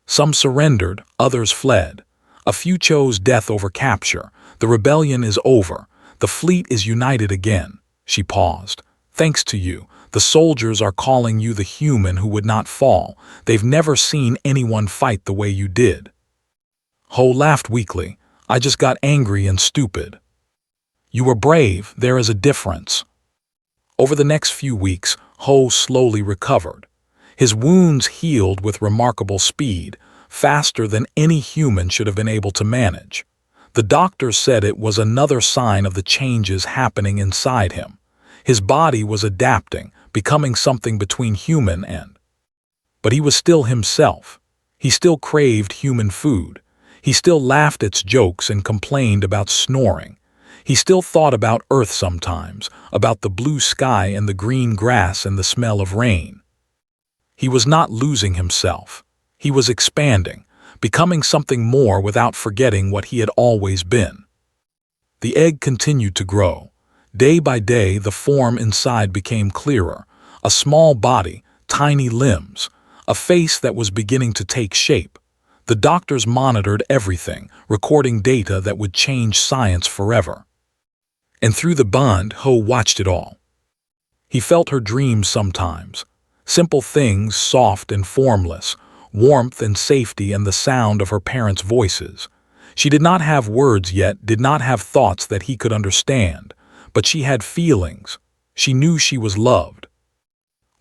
Some surrendered, others fled. A few chose death over capture. The rebellion is over. The fleet is united again. She paused. "Thanks to you. The soldiers are calling you the human who would not fall. They've never seen anyone fight the way you did." Ho laughed weakly. "I just got angry and stupid." "You were brave. There is a difference." Over the next few weeks, Ho slowly recovered. His wounds healed with remarkable speed, faster than any human should have been able to manage. The doctors said it was another sign of the changes happening inside him. His body was adapting, becoming something between human and. But he was still himself. He still craved human food. He still laughed at its jokes and complained about snoring. He still thought about Earth sometimes, about the blue sky and the green grass and the smell of rain. He was not losing himself. He was expanding, becoming something more without forgetting what he had always been. The egg continued to grow. Day by day, the form inside became clearer. A small body, tiny limbs, a face that was beginning to take shape. The doctors monitored everything, recording data that would change science forever. And through the bond, Ho watched it all. He felt her dreams sometimes. Simple things, soft and formless, warmth and safety and the sound of her parents' voices. She did not have words yet, did not have thoughts that he could understand, but she had feelings. She knew she was loved.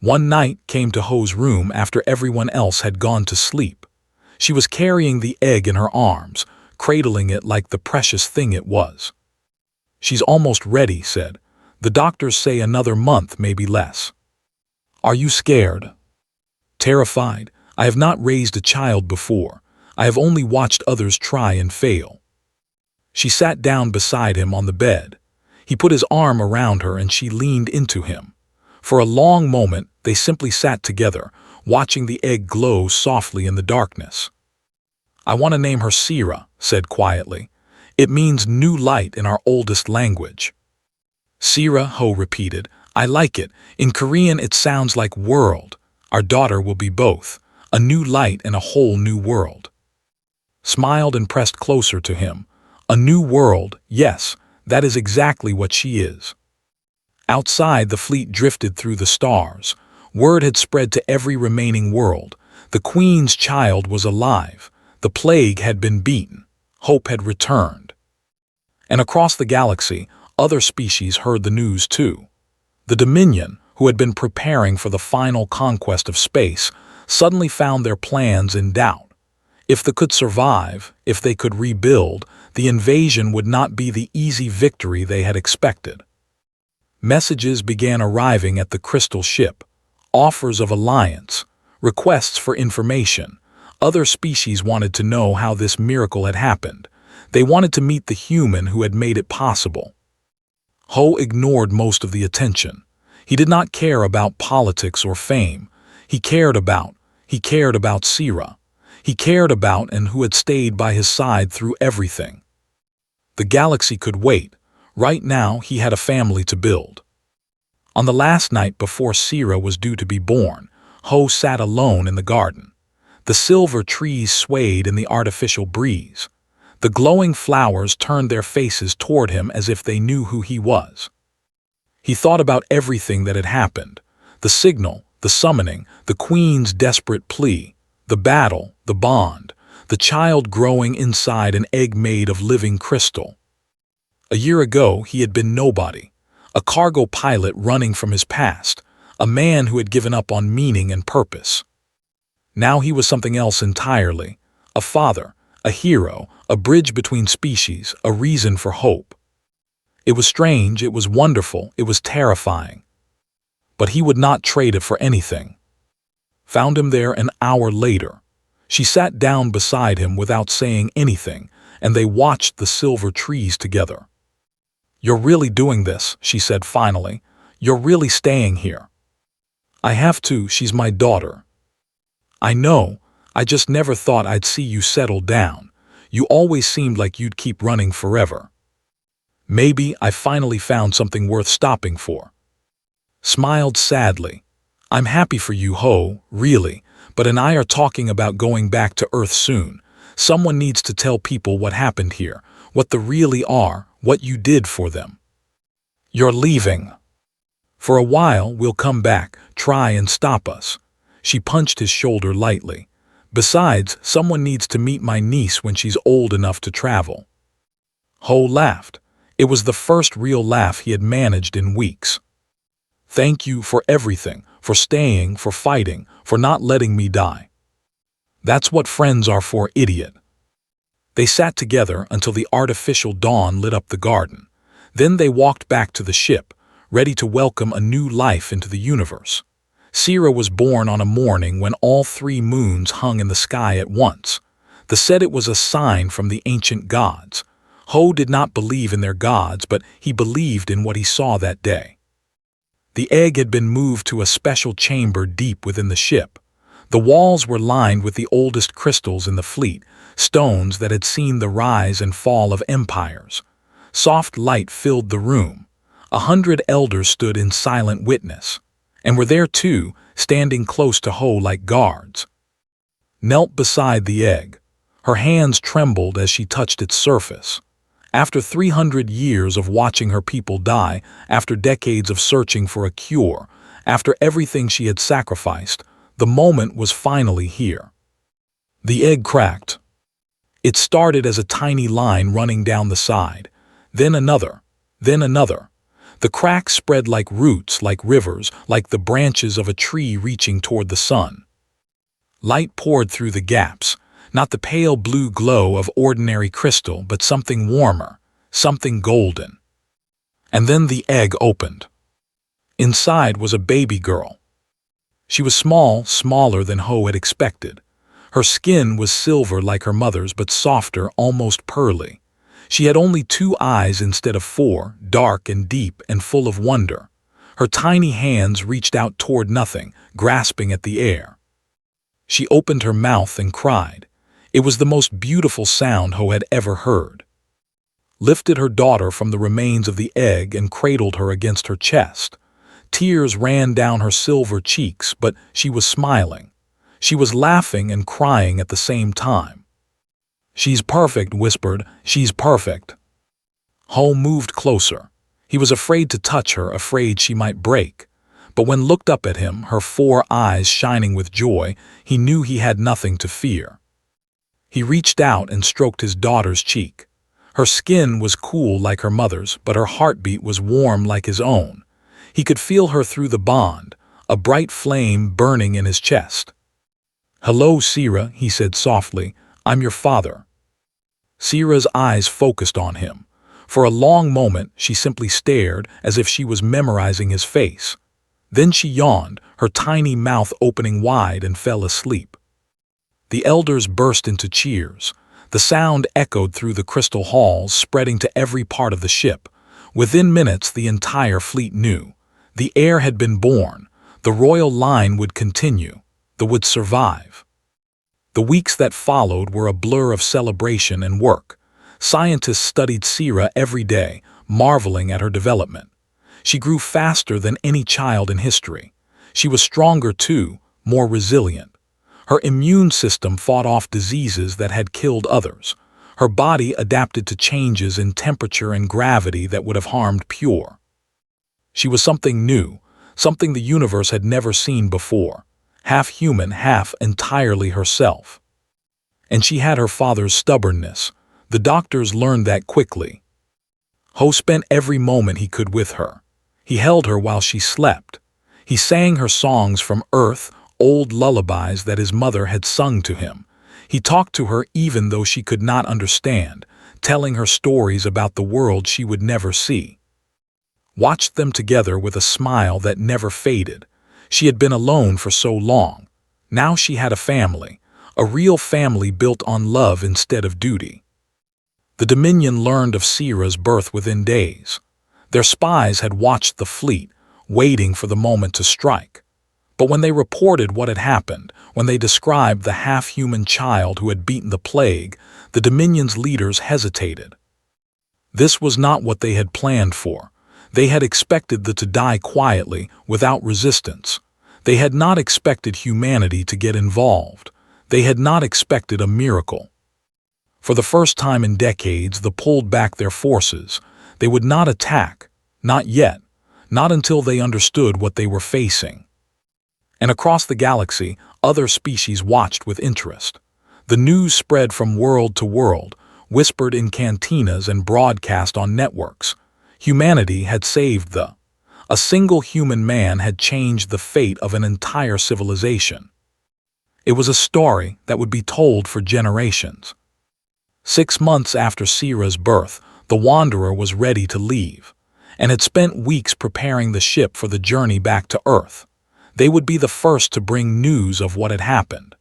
One night came to Ho's room after everyone else had gone to sleep. She was carrying the egg in her arms, cradling it like the precious thing it was. "She's almost ready," said. "The doctors say another month, maybe less." "Are you scared?" "Terrified. I have not raised a child before. I have only watched others try and fail." She sat down beside him on the bed. He put his arm around her and she leaned into him. For a long moment, they simply sat together, watching the egg glow softly in the darkness. "I want to name her Sira," said quietly. "It means new light in our oldest language." "Sira," Ho repeated. "I like it. In Korean it sounds like world. Our daughter will be both, a new light and a whole new world." Smiled and pressed closer to him. "A new world, yes, that is exactly what she is." Outside, the fleet drifted through the stars. Word had spread to every remaining world. The Queen's child was alive. The plague had been beaten. Hope had returned. And across the galaxy, other species heard the news too. The Dominion, who had been preparing for the final conquest of space, suddenly found their plans in doubt. If they could survive, if they could rebuild, the invasion would not be the easy victory they had expected. Messages began arriving at the crystal ship. Offers of alliance, requests for information. Other species wanted to know how this miracle had happened. They wanted to meet the human who had made it possible. Ho ignored most of the attention. He did not care about politics or fame. He cared about Sira. He cared about and who had stayed by his side through everything. The galaxy could wait. Right now, he had a family to build. On the last night before Sira was due to be born, Ho sat alone in the garden. The silver trees swayed in the artificial breeze. The glowing flowers turned their faces toward him as if they knew who he was. He thought about everything that had happened. The signal, the summoning, the Queen's desperate plea, the battle, the bond, the child growing inside an egg made of living crystal. A year ago, he had been nobody, a cargo pilot running from his past, a man who had given up on meaning and purpose. Now he was something else entirely, a father, a hero, a bridge between species, a reason for hope. It was strange, it was wonderful, it was terrifying. But he would not trade it for anything. Found him there an hour later. She sat down beside him without saying anything, and they watched the silver trees together. "You're really doing this," she said finally. "You're really staying here." "I have to, she's my daughter." "I know, I just never thought I'd see you settle down. You always seemed like you'd keep running forever." "Maybe I finally found something worth stopping for." Smiled sadly. "I'm happy for you, Ho, really, but and I are talking about going back to Earth soon. Someone needs to tell people what happened here, what they really are, what you did for them." "You're leaving." "For a while, we'll come back, try and stop us." She punched his shoulder lightly. "Besides, someone needs to meet my niece when she's old enough to travel." Ho laughed. It was the first real laugh he had managed in weeks. "Thank you for everything, for staying, for fighting, for not letting me die." "That's what friends are for, idiot." They sat together until the artificial dawn lit up the garden. Then they walked back to the ship, ready to welcome a new life into the universe. Sira was born on a morning when all 3 moons hung in the sky at once. They said it was a sign from the ancient gods. Ho did not believe in their gods, but he believed in what he saw that day. The egg had been moved to a special chamber deep within the ship. The walls were lined with the oldest crystals in the fleet, stones that had seen the rise and fall of empires. Soft light filled the room. 100 elders stood in silent witness, and were there too, standing close to Ho like guards. Knelt beside the egg. Her hands trembled as she touched its surface. After 300 years of watching her people die, after decades of searching for a cure, after everything she had sacrificed, the moment was finally here. The egg cracked. It started as a tiny line running down the side, then another, then another. The cracks spread like roots, like rivers, like the branches of a tree reaching toward the sun. Light poured through the gaps, not the pale blue glow of ordinary crystal, but something warmer, something golden. And then the egg opened. Inside was a baby girl. She was small, smaller than Ho had expected. Her skin was silver like her mother's, but softer, almost pearly. She had only 2 eyes instead of 4, dark and deep and full of wonder. Her tiny hands reached out toward nothing, grasping at the air. She opened her mouth and cried. It was the most beautiful sound Ho had ever heard. Lifted her daughter from the remains of the egg and cradled her against her chest. Tears ran down her silver cheeks, but she was smiling. She was laughing and crying at the same time. "She's perfect," whispered. "She's perfect." Ho moved closer. He was afraid to touch her, afraid she might break. But when looked up at him, her 4 eyes shining with joy, he knew he had nothing to fear. He reached out and stroked his daughter's cheek. Her skin was cool like her mother's, but her heartbeat was warm like his own. He could feel her through the bond, a bright flame burning in his chest. "Hello, Sira," he said softly. "I'm your father." Sira's eyes focused on him. For a long moment, she simply stared as if she was memorizing his face. Then she yawned, her tiny mouth opening wide, and fell asleep. The elders burst into cheers. The sound echoed through the crystal halls, spreading to every part of the ship. Within minutes, the entire fleet knew. The heir had been born. The royal line would continue. They would survive. The weeks that followed were a blur of celebration and work. Scientists studied Sira every day, marveling at her development. She grew faster than any child in history. She was stronger too, more resilient. Her immune system fought off diseases that had killed others. Her body adapted to changes in temperature and gravity that would have harmed Pure. She was something new, something the universe had never seen before. Half human, half entirely herself. And she had her father's stubbornness. The doctors learned that quickly. Ho spent every moment he could with her. He held her while she slept. He sang her songs from Earth, old lullabies that his mother had sung to him. He talked to her even though she could not understand, telling her stories about the world she would never see. Watched them together with a smile that never faded. She had been alone for so long. Now she had a family, a real family built on love instead of duty. The Dominion learned of Sira's birth within days. Their spies had watched the fleet, waiting for the moment to strike. But when they reported what had happened, when they described the half-human child who had beaten the plague, the Dominion's leaders hesitated. This was not what they had planned for. They had expected to die quietly, without resistance. They had not expected humanity to get involved. They had not expected a miracle. For the first time in decades, they pulled back their forces. They would not attack, not yet, not until they understood what they were facing. And across the galaxy, other species watched with interest. The news spread from world to world, whispered in cantinas and broadcast on networks. Humanity had saved a single human man had changed the fate of an entire civilization. It was a story that would be told for generations. 6 months after Sira's birth, the Wanderer was ready to leave, and had spent weeks preparing the ship for the journey back to Earth. They would be the first to bring news of what had happened.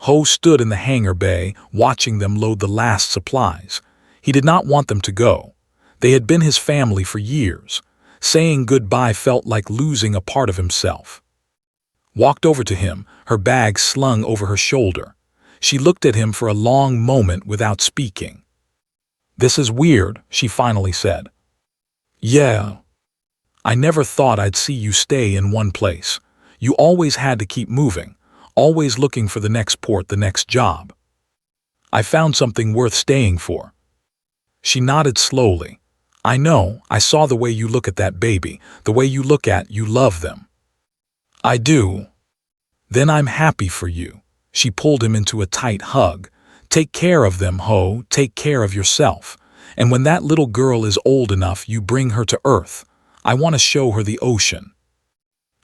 Ho stood in the hangar bay, watching them load the last supplies. He did not want them to go. They had been his family for years. Saying goodbye felt like losing a part of himself. Walked over to him, her bag slung over her shoulder. She looked at him for a long moment without speaking. "This is weird," she finally said. "Yeah. I never thought I'd see you stay in one place. You always had to keep moving, always looking for the next port, the next job. I found something worth staying for." She nodded slowly. "I know, I saw the way you look at that baby, the way you love them." "I do." "Then I'm happy for you." She pulled him into a tight hug. "Take care of them, Ho, take care of yourself. And when that little girl is old enough, you bring her to Earth. I want to show her the ocean."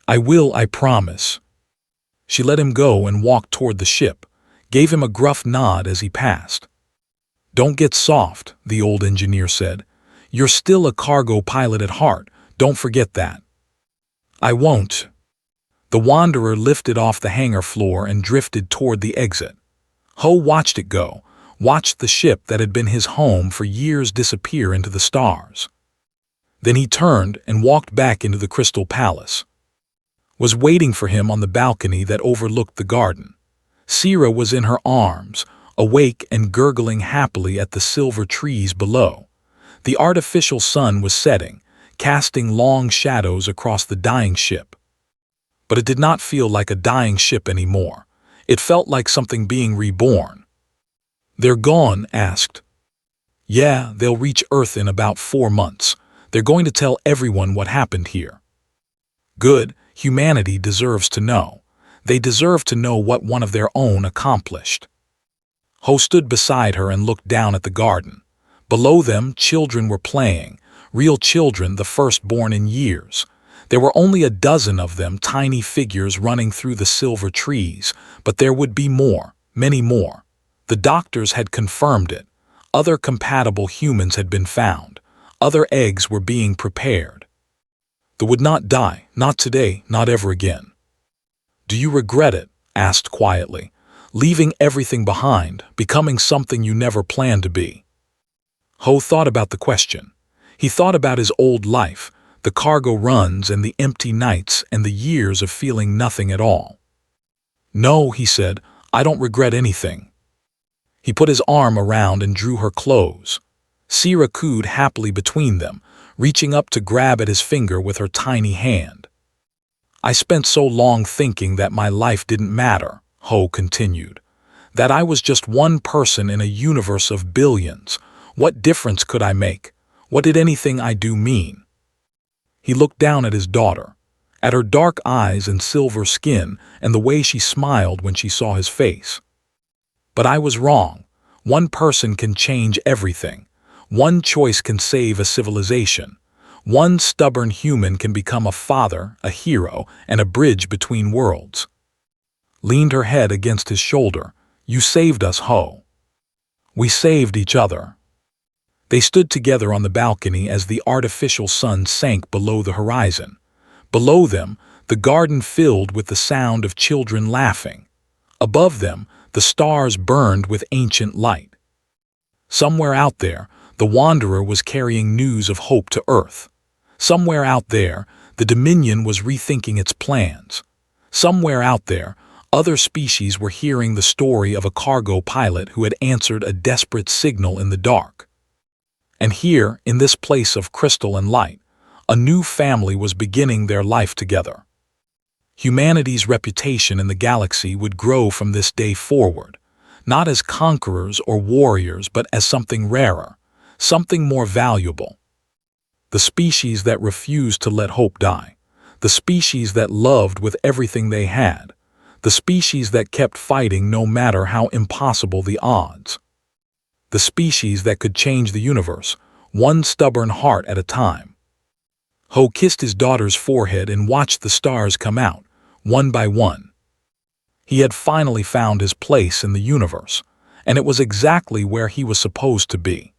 "I will, I promise." She let him go and walked toward the ship, gave him a gruff nod as he passed. "Don't get soft," the old engineer said. "You're still a cargo pilot at heart, don't forget that." "I won't." The Wanderer lifted off the hangar floor and drifted toward the exit. Ho watched it go, watched the ship that had been his home for years disappear into the stars. Then he turned and walked back into the Crystal Palace. Was waiting for him on the balcony that overlooked the garden. Sira was in her arms, awake and gurgling happily at the silver trees below. The artificial sun was setting, casting long shadows across the dying ship. But it did not feel like a dying ship anymore. It felt like something being reborn. "They're gone?" asked. "Yeah, they'll reach Earth in about 4 months. They're going to tell everyone what happened here." "Good, humanity deserves to know. They deserve to know what one of their own accomplished." Ho stood beside her and looked down at the garden. Below them, children were playing, real children, the firstborn in years. There were only a dozen of them, tiny figures running through the silver trees, but there would be more, many more. The doctors had confirmed it. Other compatible humans had been found. Other eggs were being prepared. They would not die, not today, not ever again. "Do you regret it?" asked quietly. "Leaving everything behind, becoming something you never planned to be?" Ho thought about the question. He thought about his old life, the cargo runs and the empty nights and the years of feeling nothing at all. "No," he said, "I don't regret anything." He put his arm around and drew her close. Sira cooed happily between them, reaching up to grab at his finger with her tiny hand. "I spent so long thinking that my life didn't matter," Ho continued. "That I was just one person in a universe of billions. What difference could I make? What did anything I do mean?" He looked down at his daughter, at her dark eyes and silver skin and the way she smiled when she saw his face. "But I was wrong. One person can change everything. One choice can save a civilization. One stubborn human can become a father, a hero, and a bridge between worlds." Leaned her head against his shoulder. "You saved us, Ho." "We saved each other." They stood together on the balcony as the artificial sun sank below the horizon. Below them, the garden filled with the sound of children laughing. Above them, the stars burned with ancient light. Somewhere out there, the Wanderer was carrying news of hope to Earth. Somewhere out there, the Dominion was rethinking its plans. Somewhere out there, other species were hearing the story of a cargo pilot who had answered a desperate signal in the dark. And here, in this place of crystal and light, a new family was beginning their life together. Humanity's reputation in the galaxy would grow from this day forward, not as conquerors or warriors, but as something rarer, something more valuable. The species that refused to let hope die, the species that loved with everything they had, the species that kept fighting no matter how impossible the odds. The species that could change the universe, one stubborn heart at a time. Ho kissed his daughter's forehead and watched the stars come out, one by one. He had finally found his place in the universe, and it was exactly where he was supposed to be.